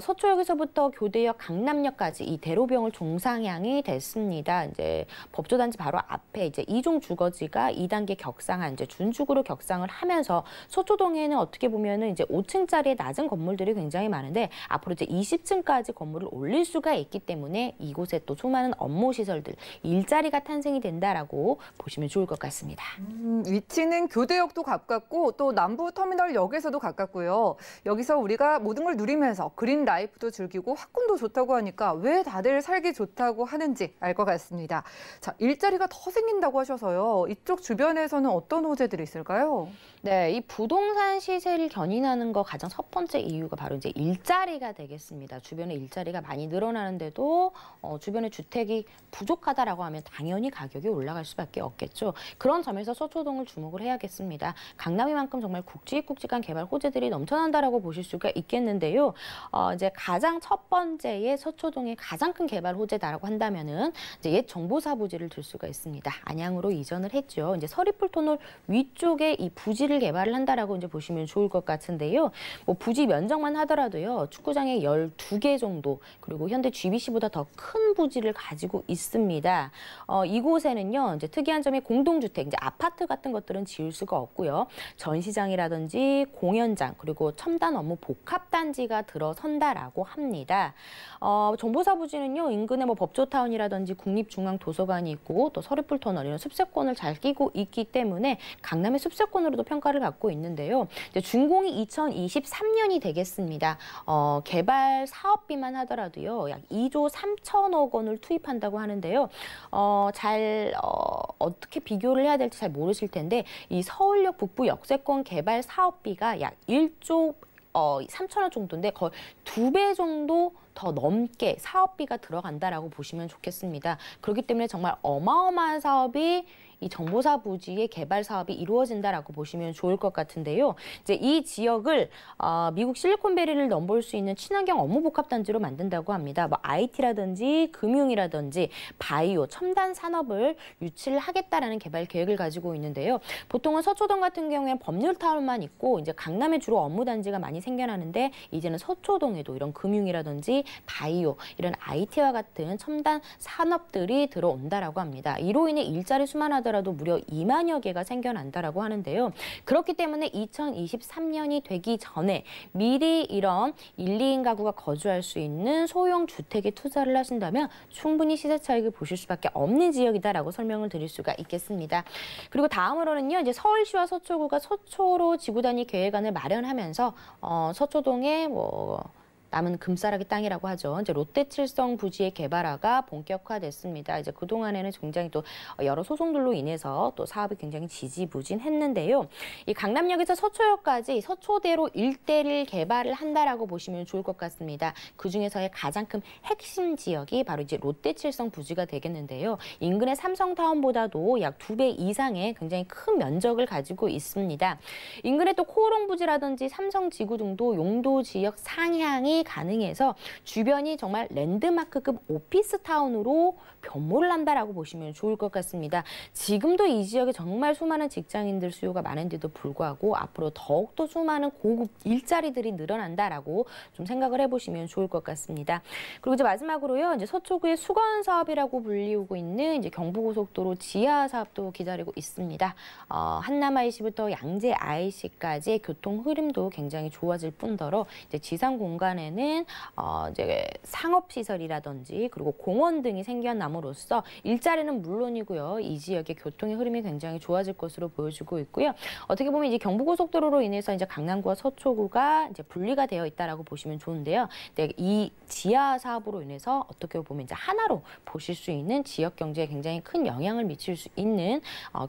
서초역에서부터 교대역, 강남역까지 이 대로병을 종상향이 됐습니다. 이제 법조단지 바로 앞에 이제 2종 주거지가 2단계 격상한 이제 준축으로 격상을 하면서 서초동에는 어떻게 보면은 이제 5층짜리의 낮은 건물들이 굉장히 많은데 앞으로 이제 20층까지 건물을 올릴 수가 있기 때문에 이곳에 또 수많은 업무 시설들, 일자리가 탄생이 된다라고 보시면 좋을 것 같습니다. 위치는 교대역도 가깝고 또 남부터미널역에서도 가깝고요. 여기서 우리가 모든 걸 누리면서 그린 라이프도 즐기고 학군도 좋다고 하니까 왜 다들 살기 좋다고 하는지 알 것 같습니다. 자, 일자리가 더 생긴다고 하셔서요. 이쪽 주변에서는 어떤 호재들이 있을까요? 네, 이 부동산 시세를 견인하는 거 가장 첫 번째 이유가 바로 이제 일자리가 되겠습니다. 주변에 일자리가 많이 늘어나는데도 주변에 주택이 부족하다라고 하면 당연히 가격이 올라갈 수밖에 없겠죠. 그런 점에서 서초동을 주목을 해야겠습니다. 강남이만큼 정말 굵직굵직한 개발 호재들이 넘쳐난다라고 보실 수가 있겠는데요. 이제 가장 첫 번째의 서초동의 가장 큰 개발 호재다라고 한다면은 이제 옛 정보사 부지를 들 수가 있습니다. 안양으로 이전을 했죠. 이제 서리풀 터널 위쪽에 이 부지를 개발을 한다라고 이제 보시면 좋을 것 같은데요. 부지 면적만 하더라도요. 축구장에 12개 정도, 그리고 현대 GBC보다 더 큰 부지를 가지고 있습니다. 이곳에는요, 이제 특이한 점이 공동주택, 이제 아파트 같은 것들은 지을 수가 없고요. 전시장이라든지 공연장, 그리고 첨단 업무 복합단지가 들어선다라고 합니다. 정보사 부지는요, 인근에 법조타운이라든지 국립중앙도서관이 있고 또 서리풀 터널 이런 숲세권을 잘 끼고 있기 때문에 강남의 숲세권으로도 평가를 받고 있는데요. 이제 준공이 2023년이 되겠습니다. 개발 사업비만 하더라도요, 약 2조 3천억 원을 투입한다고 하는데요. 어떻게 비교를 해야 될지 잘 모르실 텐데 이 서울역 북부 역세권 개발 사업비가 약 1조 3천억 정도인데 거의 2배 정도 더 넘게 사업비가 들어간다라고 보시면 좋겠습니다. 그렇기 때문에 정말 어마어마한 사업이 이 정보사 부지의 개발 사업이 이루어진다라고 보시면 좋을 것 같은데요. 이제 이 지역을 미국 실리콘밸리를 넘볼 수 있는 친환경 업무 복합단지로 만든다고 합니다. IT라든지 금융이라든지 바이오, 첨단 산업을 유치를 하겠다라는 개발 계획을 가지고 있는데요. 보통은 서초동 같은 경우에는 법률타운만 있고 이제 강남에 주로 업무 단지가 많이 생겨나는데 이제는 서초동에도 이런 금융이라든지 바이오, 이런 IT와 같은 첨단 산업들이 들어온다라고 합니다. 이로 인해 일자리 수만 하더라도 하더라도 무려 2만여 개가 생겨난다라고 하는데요. 그렇기 때문에 2023년이 되기 전에 미리 이런 1, 2인 가구가 거주할 수 있는 소형 주택에 투자를 하신다면 충분히 시세 차익을 보실 수밖에 없는 지역이다라고 설명을 드릴 수가 있겠습니다. 그리고 다음으로는요, 이제 서울시와 서초구가 서초로 지구 단위 계획안을 마련하면서 서초동에 남은 금싸라기 땅이라고 하죠. 이제 롯데칠성 부지의 개발화가 본격화됐습니다. 이제 그동안에는 굉장히 또 여러 소송들로 인해서 또 사업이 굉장히 지지부진했는데요. 이 강남역에서 서초역까지 서초대로 일대를 개발을 한다라고 보시면 좋을 것 같습니다. 그중에서의 가장 큰 핵심 지역이 바로 이제 롯데칠성 부지가 되겠는데요. 인근의 삼성타운보다도 약 2배 이상의 굉장히 큰 면적을 가지고 있습니다. 인근의 또 코오롱 부지라든지 삼성지구 등도 용도 지역 상향이 가능해서 주변이 정말 랜드마크급 오피스타운으로 변모를 한다라고 보시면 좋을 것 같습니다. 지금도 이 지역에 정말 수많은 직장인들 수요가 많은데도 불구하고 앞으로 더욱더 수많은 고급 일자리들이 늘어난다라고 좀 생각을 해보시면 좋을 것 같습니다. 그리고 이제 마지막으로요, 이제 서초구의 수건 사업이라고 불리우고 있는 이제 경부고속도로 지하 사업도 기다리고 있습니다. 한남 IC부터 양재 IC까지의 교통 흐름도 굉장히 좋아질 뿐더러 이제 지상 공간에는 이제 상업 시설이라든지 그리고 공원 등이 생겨남으로써 일자리는 물론이고요, 이 지역의 교통의 흐름이 굉장히 좋아질 것으로 보여지고 있고요. 어떻게 보면 이제 경부고속도로로 인해서 이제 강남구와 서초구가 이제 분리가 되어 있다라고 보시면 좋은데요. 이 지하 사업으로 인해서 어떻게 보면 이제 하나로 보실 수 있는 지역 경제에 굉장히 큰 영향을 미칠 수 있는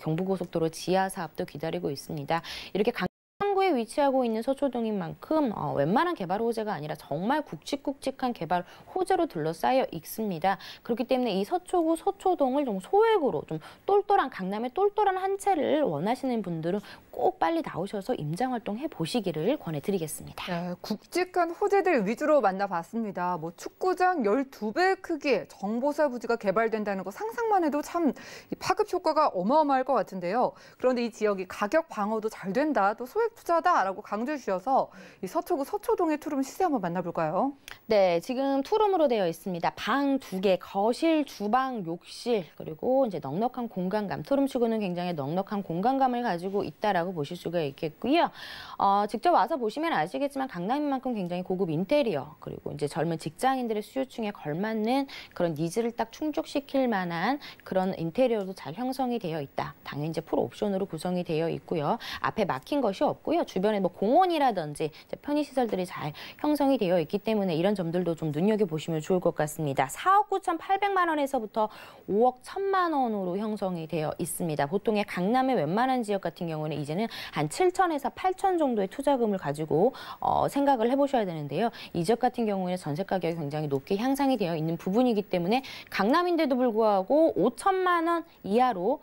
경부고속도로 지하 사업도 기다리고 있습니다. 이렇게 강남구에 위치하고 있는 서초동인 만큼 웬만한 개발 호재가 아니라 정말 굵직굵직한 개발 호재로 둘러싸여 있습니다. 그렇기 때문에 이 서초구, 서초동을 좀 소액으로 좀 똘똘한 강남의 똘똘한 한 채를 원하시는 분들은 꼭 빨리 나오셔서 임장활동 해보시기를 권해드리겠습니다. 네, 굵직한 호재들 위주로 만나봤습니다. 축구장 12배 크기의 정보사 부지가 개발된다는 거 상상만 해도 참 파급 효과가 어마어마할 것 같은데요. 그런데 이 지역이 가격 방어도 잘 된다, 또 소액 투자다라고 강조해 주셔서 이 서초구 서초동의 투룸 시세 한번 만나볼까요? 네, 지금 투룸으로 되어 있습니다. 방 2개, 거실, 주방, 욕실, 그리고 이제 넉넉한 공간감. 투룸치고는 굉장히 넉넉한 공간감을 가지고 있다라고 보실 수가 있겠고요. 직접 와서 보시면 아시겠지만 강남인 만큼 굉장히 고급 인테리어, 그리고 이제 젊은 직장인들의 수요층에 걸맞는 그런 니즈를 딱 충족시킬 만한 그런 인테리어도 잘 형성이 되어 있다. 당연히 이제 풀 옵션으로 구성이 되어 있고요. 앞에 막힌 것이 없고요. 주변에 공원이라든지 편의시설들이 잘 형성이 되어 있기 때문에 이런 점들도 좀 눈여겨보시면 좋을 것 같습니다. 4억 9,800만 원에서부터 5억 1,000만 원으로 형성이 되어 있습니다. 보통의 강남의 웬만한 지역 같은 경우는 이제는 한 7천에서 8천 정도의 투자금을 가지고 생각을 해보셔야 되는데요. 이 지역 같은 경우에는 전세 가격이 굉장히 높게 향상이 되어 있는 부분이기 때문에 강남인데도 불구하고 5천만 원 이하로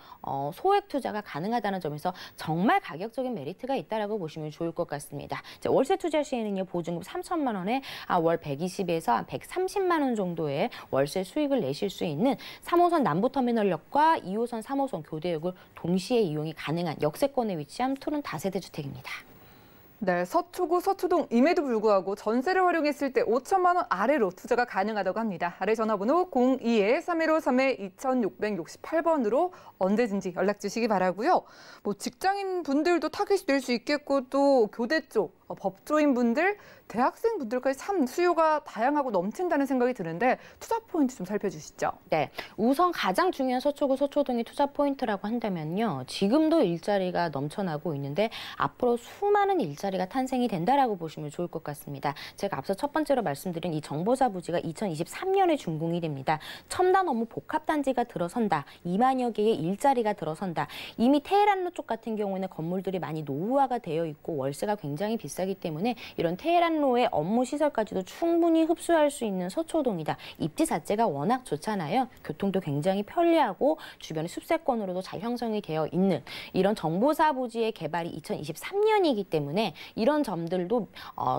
소액 투자가 가능하다는 점에서 정말 가격적인 메리트가 있다라고 보시면 좋을 것 같습니다. 월세 투자 시에는요, 보증금 3천만 원에 월 120에서 한 130만 원 정도의 월세 수익을 내실 수 있는 3호선 남부터미널역과 2호선 3호선 교대역을 동시에 이용이 가능한 역세권에 위치한 투룸 다세대 주택입니다. 네, 서초구, 서초동임에도 불구하고 전세를 활용했을 때 5천만 원 아래로 투자가 가능하다고 합니다. 아래 전화번호 02-3153-2668번으로 언제든지 연락 주시기 바라고요. 직장인 분들도 타깃이 될 수 있겠고 또 교대 쪽, 법조인 분들, 대학생 분들까지 참 수요가 다양하고 넘친다는 생각이 드는데 투자 포인트 좀 살펴주시죠. 네, 우선 가장 중요한 서초구, 서초동의 투자 포인트라고 한다면요. 지금도 일자리가 넘쳐나고 있는데 앞으로 수많은 일자리가 탄생이 된다라고 보시면 좋을 것 같습니다. 제가 앞서 첫 번째로 말씀드린 이 정보사 부지가 2023년에 준공이 됩니다. 첨단 업무 복합단지가 들어선다. 2만여 개의 일자리가 들어선다. 이미 테헤란로 쪽 같은 경우에는 건물들이 많이 노후화가 되어 있고 월세가 굉장히 비싸기 때문에 이런 테헤란로의 업무 시설까지도 충분히 흡수할 수 있는 서초동이다. 입지 자체가 워낙 좋잖아요. 교통도 굉장히 편리하고 주변에 숲세권으로도 잘 형성이 되어 있는 이런 정보사 부지의 개발이 2023년이기 때문에 이런 점들도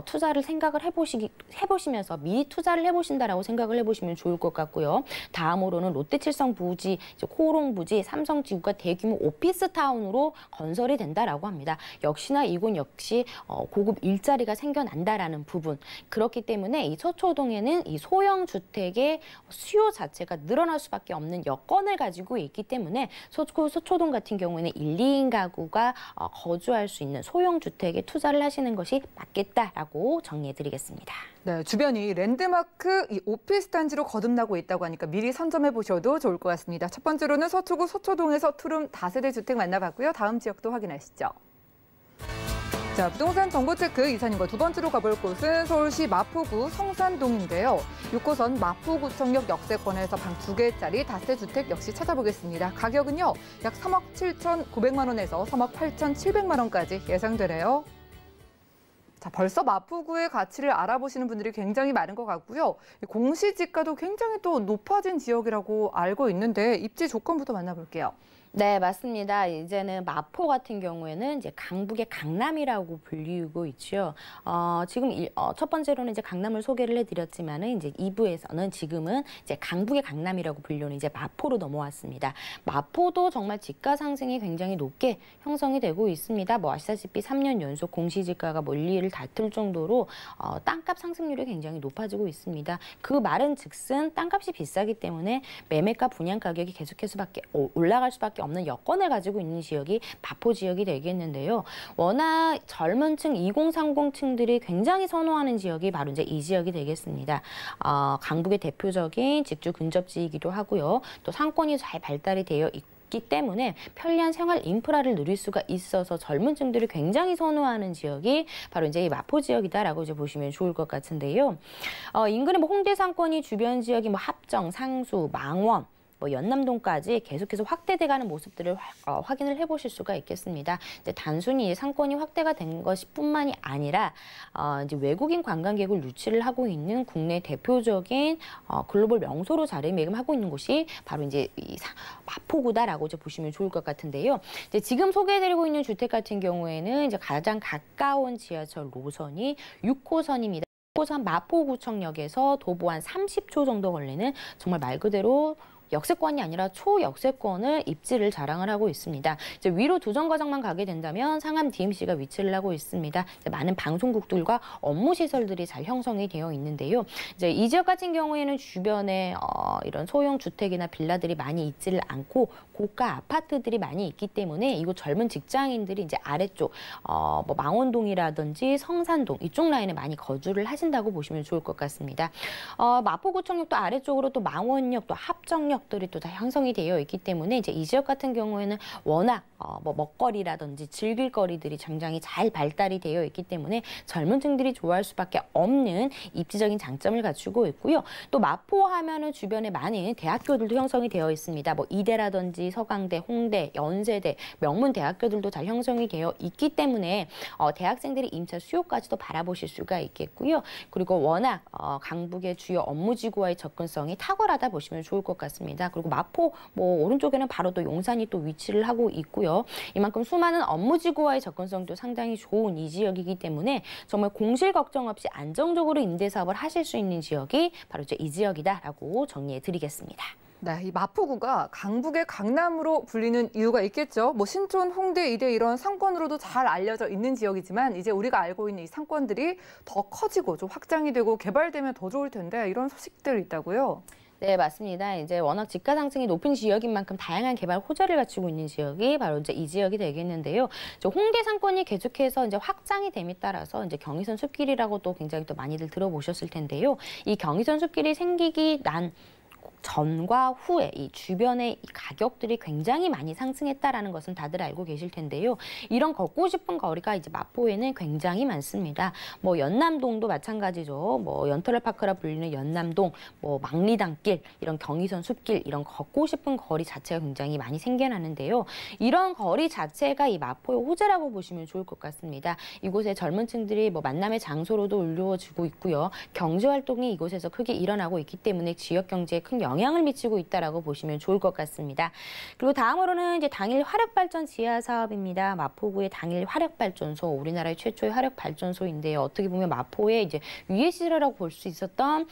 투자를 생각을 해보시면서 미리 투자를 해보신다라고 생각을 해보시면 좋을 것 같고요. 다음으로는 롯데칠성 부지, 코오롱 부지, 삼성지구가 대규모 오피스타운으로 건설이 된다라고 합니다. 역시나 이곳 역시 고급 고급 일자리가 생겨난다라는 부분. 그렇기 때문에 이 서초동에는 이 소형 주택의 수요 자체가 늘어날 수밖에 없는 여건을 가지고 있기 때문에 서초동 같은 경우에는 1, 2인 가구가 거주할 수 있는 소형 주택에 투자를 하시는 것이 맞겠다라고 정리해드리겠습니다. 네, 주변이 랜드마크 이 오피스 단지로 거듭나고 있다고 하니까 미리 선점해 보셔도 좋을 것 같습니다. 첫 번째로는 서초구 서초동에서 투룸 다세대 주택 만나봤고요. 다음 지역도 확인하시죠. 자, 부동산 정보체크 이사님과 두 번째로 가볼 곳은 서울시 마포구 성산동인데요. 6호선 마포구청역 역세권에서 방 2개짜리 다세대 주택 역시 찾아보겠습니다. 가격은요, 약 3억 7,900만 원에서 3억 8,700만 원까지 예상되네요. 자, 벌써 마포구의 가치를 알아보시는 분들이 굉장히 많은 것 같고요. 공시지가도 굉장히 또 높아진 지역이라고 알고 있는데 입지 조건부터 만나볼게요. 네, 맞습니다. 이제는 마포 같은 경우에는 이제 강북의 강남이라고 불리고 있죠. 지금 첫 번째로는 이제 강남을 소개를 해드렸지만은 이제 2부에서는 지금은 이제 강북의 강남이라고 불리는 이제 마포로 넘어왔습니다. 마포도 정말 지가 상승이 굉장히 높게 형성이 되고 있습니다. 뭐 아시다시피 3년 연속 공시지가가 멀리를 다툴 정도로 땅값 상승률이 굉장히 높아지고 있습니다. 그 말은즉슨 땅값이 비싸기 때문에 매매가 분양 가격이 계속해서 올라갈 수밖에 없는 여건을 가지고 있는 지역이 마포 지역이 되겠는데요. 워낙 젊은 층, 2030층들이 굉장히 선호하는 지역이 바로 이제 이 지역이 되겠습니다. 강북의 대표적인 직주 근접지이기도 하고요. 또 상권이 잘 발달이 되어 있기 때문에 편리한 생활 인프라를 누릴 수가 있어서 젊은 층들이 굉장히 선호하는 지역이 바로 이제 이 마포 지역이다라고 이제 보시면 좋을 것 같은데요. 인근의 뭐 홍대 상권이 주변 지역이 뭐 합정, 상수, 망원, 뭐 연남동까지 계속해서 확대돼가는 모습들을 확인을 해보실 수가 있겠습니다. 이제 단순히 상권이 확대가 된 것뿐만이 아니라 이제 외국인 관광객을 유치를 하고 있는 국내 대표적인 글로벌 명소로 자리매김하고 있는 곳이 바로 이제 이 마포구다라고 이제 보시면 좋을 것 같은데요. 이제 지금 소개해드리고 있는 주택 같은 경우에는 이제 가장 가까운 지하철 노선이 6호선입니다. 6호선 마포구청역에서 도보 한 30초 정도 걸리는 정말 말 그대로 역세권이 아니라 초역세권을 입지를 자랑을 하고 있습니다. 이제 위로 두 정거장만 가게 된다면 상암 DMC가 위치를 하고 있습니다. 이제 많은 방송국들과 업무 시설들이 잘 형성이 되어 있는데요. 이제 이 지역 같은 경우에는 주변에 이런 소형 주택이나 빌라들이 많이 있지를 않고 고가 아파트들이 많이 있기 때문에 이곳 젊은 직장인들이 이제 아래쪽 뭐 망원동이라든지 성산동 이쪽 라인에 많이 거주를 하신다고 보시면 좋을 것 같습니다. 마포구청역도 아래쪽으로 또 망원역 또 합정역 들이 또 다 형성이 되어 있기 때문에 이제 이 지역 같은 경우에는 워낙 뭐 먹거리라든지 즐길 거리들이 굉장히 잘 발달이 되어 있기 때문에 젊은 층들이 좋아할 수밖에 없는 입지적인 장점을 갖추고 있고요. 또 마포 하면은 주변에 많은 대학교들도 형성이 되어 있습니다. 뭐 이대라든지 서강대, 홍대, 연세대, 명문 대학교들도 잘 형성이 되어 있기 때문에 대학생들의 임차 수요까지도 바라보실 수가 있겠고요. 그리고 워낙 강북의 주요 업무지구와의 접근성이 탁월하다 보시면 좋을 것 같습니다. 그리고 마포 뭐 오른쪽에는 바로 또 용산이 또 위치를 하고 있고요. 이만큼 수많은 업무지구와의 접근성도 상당히 좋은 이 지역이기 때문에 정말 공실 걱정 없이 안정적으로 임대사업을 하실 수 있는 지역이 바로 이제 이 지역이다라고 정리해드리겠습니다. 네, 이 마포구가 강북의 강남으로 불리는 이유가 있겠죠. 뭐 신촌, 홍대, 이대 이런 상권으로도 잘 알려져 있는 지역이지만 이제 우리가 알고 있는 이 상권들이 더 커지고 좀 확장이 되고 개발되면 더 좋을 텐데 이런 소식들이 있다고요. 네, 맞습니다. 이제 워낙 지가 상승이 높은 지역인 만큼 다양한 개발 호재를 갖추고 있는 지역이 바로 이제 이 지역이 되겠는데요. 홍대 상권이 계속해서 이제 확장이 됨에 따라서 이제 경의선 숲길이라고 또 굉장히 또 많이들 들어보셨을 텐데요. 이 경의선 숲길이 생기기 난 전과 후에 이 주변의 가격들이 굉장히 많이 상승했다라는 것은 다들 알고 계실 텐데요. 이런 걷고 싶은 거리가 이제 마포에는 굉장히 많습니다. 뭐 연남동도 마찬가지죠. 뭐 연터럴파크라 불리는 연남동, 뭐 망리단길, 이런 경의선 숲길, 이런 걷고 싶은 거리 자체가 굉장히 많이 생겨나는데요. 이런 거리 자체가 이 마포의 호재라고 보시면 좋을 것 같습니다. 이곳에 젊은 층들이 뭐 만남의 장소로도 이루어지고 있고요. 경제 활동이 이곳에서 크게 일어나고 있기 때문에 지역 경제에 큰 큰 영향을 미치고 있다라고 보시면 좋을 것 같습니다. 그리고 다음으로는 이제 당일 화력발전 지하 사업입니다. 마포구의 당일 화력발전소, 우리나라의 최초의 화력발전소인데요. 어떻게 보면 마포의 이제 유해 시설이라고 볼 수 있었던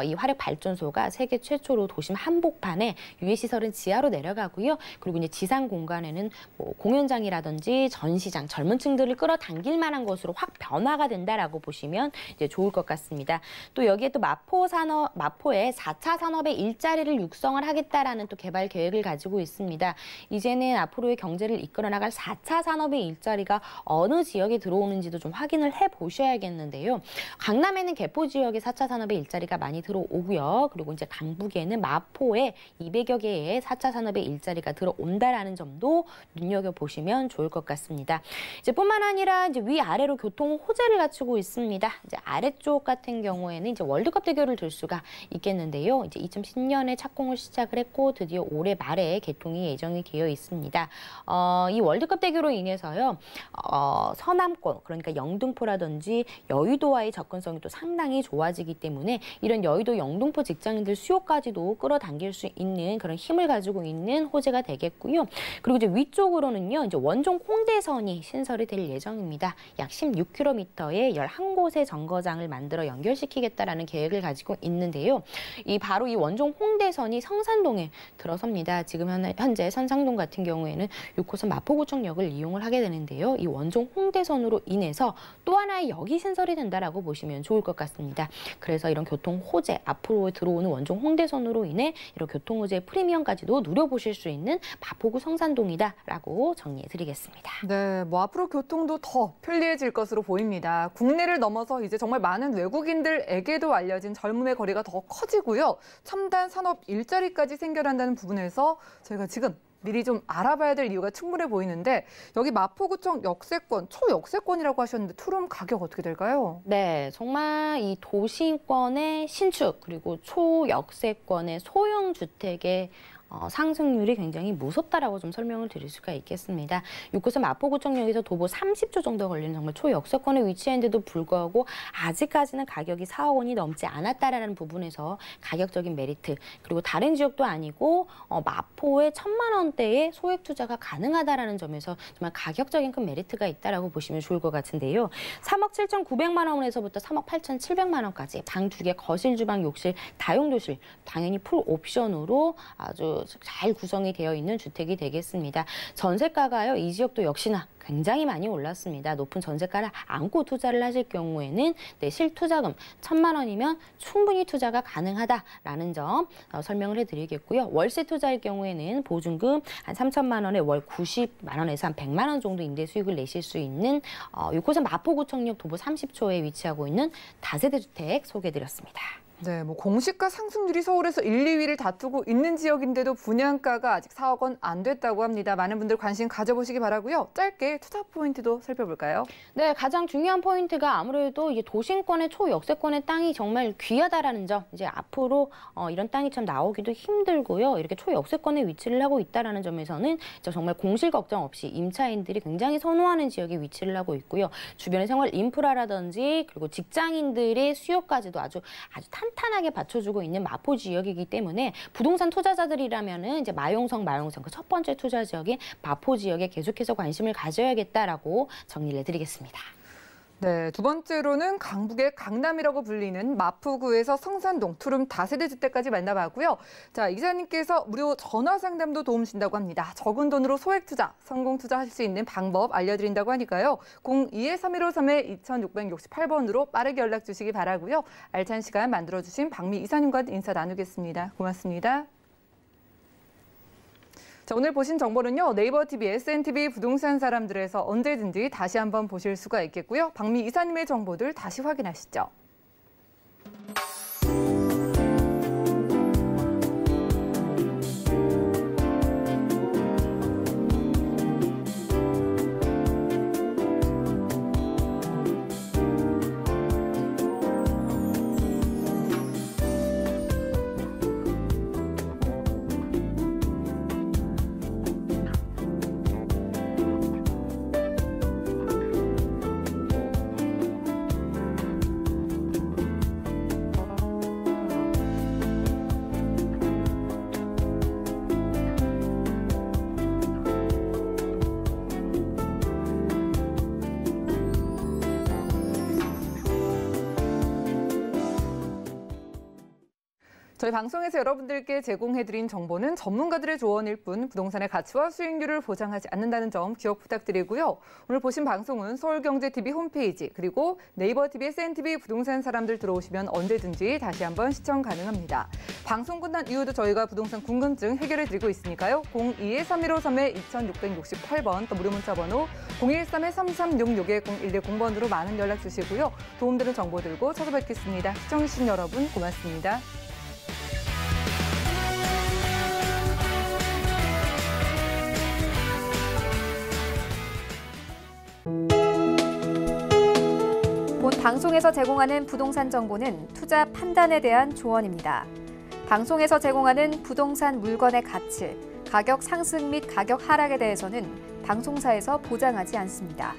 이 화력발전소가 세계 최초로 도심 한복판에 유해 시설은 지하로 내려가고요. 그리고 이제 지상 공간에는 뭐 공연장이라든지 전시장, 젊은 층들을 끌어당길 만한 것으로 확 변화가 된다라고 보시면 이제 좋을 것 같습니다. 또 여기에 또 마포에 4차 산업의 일자리를 육성을 하겠다라는 또 개발 계획을 가지고 있습니다. 이제는 앞으로의 경제를 이끌어 나갈 4차 산업의 일자리가 어느 지역에 들어오는지도 좀 확인을 해 보셔야겠는데요. 강남에는 개포 지역의 4차 산업의 일자리가 많이 들어오고요. 그리고 이제 강북에는 마포에 200여 개의 4차 산업의 일자리가 들어온다라는 점도 눈여겨보시면 좋을 것 같습니다. 이제 뿐만 아니라 이제 위아래로 교통 호재를 갖추고 있습니다. 이제 아래쪽 같은 경우에는 이제 월드컵 대교를 들 수가 있겠는데요. 이제 2010년에 착공을 시작을 했고 드디어 올해 말에 개통이 예정이 되어 있습니다. 이 월드컵 대교로 인해서요. 서남권, 그러니까 영등포라든지 여의도와의 접근성이 또 상당히 좋아지기 때문에 이런 여의도 영등포 직장인들 수요까지도 끌어당길 수 있는 그런 힘을 가지고 있는 호재가 되겠고요. 그리고 이제 위쪽으로는요, 이제 원종 홍대선이 신설이 될 예정입니다. 약 16km의 11곳의 정거장을 만들어 연결시키겠다라는 계획을 가지고 있는데요. 바로 이 원종 홍대선이 성산동에 들어섭니다. 지금 현재 선상동 같은 경우에는 6호선 마포구청역을 이용을 하게 되는데요. 이 원종 홍대선으로 인해서 또 하나의 역이 신설이 된다라고 보시면 좋을 것 같습니다. 그래서 이런 교통 호재, 앞으로 들어오는 원종 홍대선으로 인해 이런 교통 호재의 프리미엄까지도 누려보실 수 있는 마포구 성산동이다라고 정리해드리겠습니다. 네, 뭐 앞으로 교통도 더 편리해질 것으로 보입니다. 국내를 넘어서 이제 정말 많은 외국인들에게도 알려진 젊음의 거리가 더 커지고요. 첨단 산업 일자리까지 생겨난다는 부분에서 저희가 지금 미리 좀 알아봐야 될 이유가 충분해 보이는데 여기 마포구청 역세권, 초역세권이라고 하셨는데 투룸 가격 어떻게 될까요? 네, 정말 이 도심권의 신축 그리고 초역세권의 소형 주택의 상승률이 굉장히 무섭다라고 좀 설명을 드릴 수가 있겠습니다. 6호선 마포구청역에서 도보 30초 정도 걸리는 정말 초역세권에 위치했는데도 불구하고 아직까지는 가격이 4억 원이 넘지 않았다라는 부분에서 가격적인 메리트, 그리고 다른 지역도 아니고 마포에 1,000만 원대의 소액 투자가 가능하다라는 점에서 정말 가격적인 큰 메리트가 있다라고 보시면 좋을 것 같은데요. 3억 7,900만 원에서부터 3억 8,700만 원까지 방 2개, 거실, 주방, 욕실, 다용도실 당연히 풀 옵션으로 아주 잘 구성이 되어 있는 주택이 되겠습니다. 전세가가요, 이 지역도 역시나 굉장히 많이 올랐습니다. 높은 전세가를 안고 투자를 하실 경우에는 실투자금 1,000만 원이면 충분히 투자가 가능하다라는 점 설명을 해드리겠고요. 월세 투자일 경우에는 보증금 한 3,000만 원에 월 90만 원에서 한 100만 원 정도 임대 수익을 내실 수 있는 6호선 마포구청역 도보 30초에 위치하고 있는 다세대 주택 소개해드렸습니다. 네, 뭐 공시가 상승률이 서울에서 1, 2위를 다투고 있는 지역인데도 분양가가 아직 4억 원 안 됐다고 합니다. 많은 분들 관심 가져보시기 바라고요. 짧게 투자 포인트도 살펴볼까요? 네, 가장 중요한 포인트가 아무래도 이제 도심권의 초역세권의 땅이 정말 귀하다라는 점. 이제 앞으로 이런 땅이 참 나오기도 힘들고요. 이렇게 초역세권에 위치를 하고 있다라는 점에서는 정말 공실 걱정 없이 임차인들이 굉장히 선호하는 지역에 위치를 하고 있고요. 주변의 생활 인프라라든지 그리고 직장인들의 수요까지도 아주 탄탄하게 받쳐주고 있는 마포 지역이기 때문에 부동산 투자자들이라면은 이제 마용성 그 첫 번째 투자 지역인 마포 지역에 계속해서 관심을 가져야겠다라고 정리를 해드리겠습니다. 네, 두 번째로는 강북의 강남이라고 불리는 마포구에서 성산동, 투룸 다세대 주택까지 만나봤고요. 자, 이 기자님께서 무료 전화 상담도 도움 주신다고 합니다. 적은 돈으로 소액 투자, 성공 투자할 수 있는 방법 알려드린다고 하니까요. 02-3153-2668번으로 빠르게 연락 주시기 바라고요. 알찬 시간 만들어주신 박미 이사님과 인사 나누겠습니다. 고맙습니다. 자, 오늘 보신 정보는요. 네이버 TV, SNTV 부동산 사람들에서 언제든지 다시 한번 보실 수가 있겠고요. 박미 이사님의 정보들 다시 확인하시죠. 저희 방송에서 여러분들께 제공해드린 정보는 전문가들의 조언일 뿐 부동산의 가치와 수익률을 보장하지 않는다는 점 기억 부탁드리고요. 오늘 보신 방송은 서울경제TV 홈페이지 그리고 네이버TV, SNTV 부동산 사람들 들어오시면 언제든지 다시 한번 시청 가능합니다. 방송 끝난 이후도 저희가 부동산 궁금증 해결해드리고 있으니까요. 02-3153-2668번 또 무료 문자번호 013-3366-0110번으로 많은 연락 주시고요. 도움되는 정보 들고 찾아뵙겠습니다. 시청해주신 여러분 고맙습니다. 본 방송에서 제공하는 부동산 정보는 투자 판단에 대한 조언입니다. 방송에서 제공하는 부동산 물건의 가치, 가격 상승 및 가격 하락에 대해서는 방송사에서 보장하지 않습니다.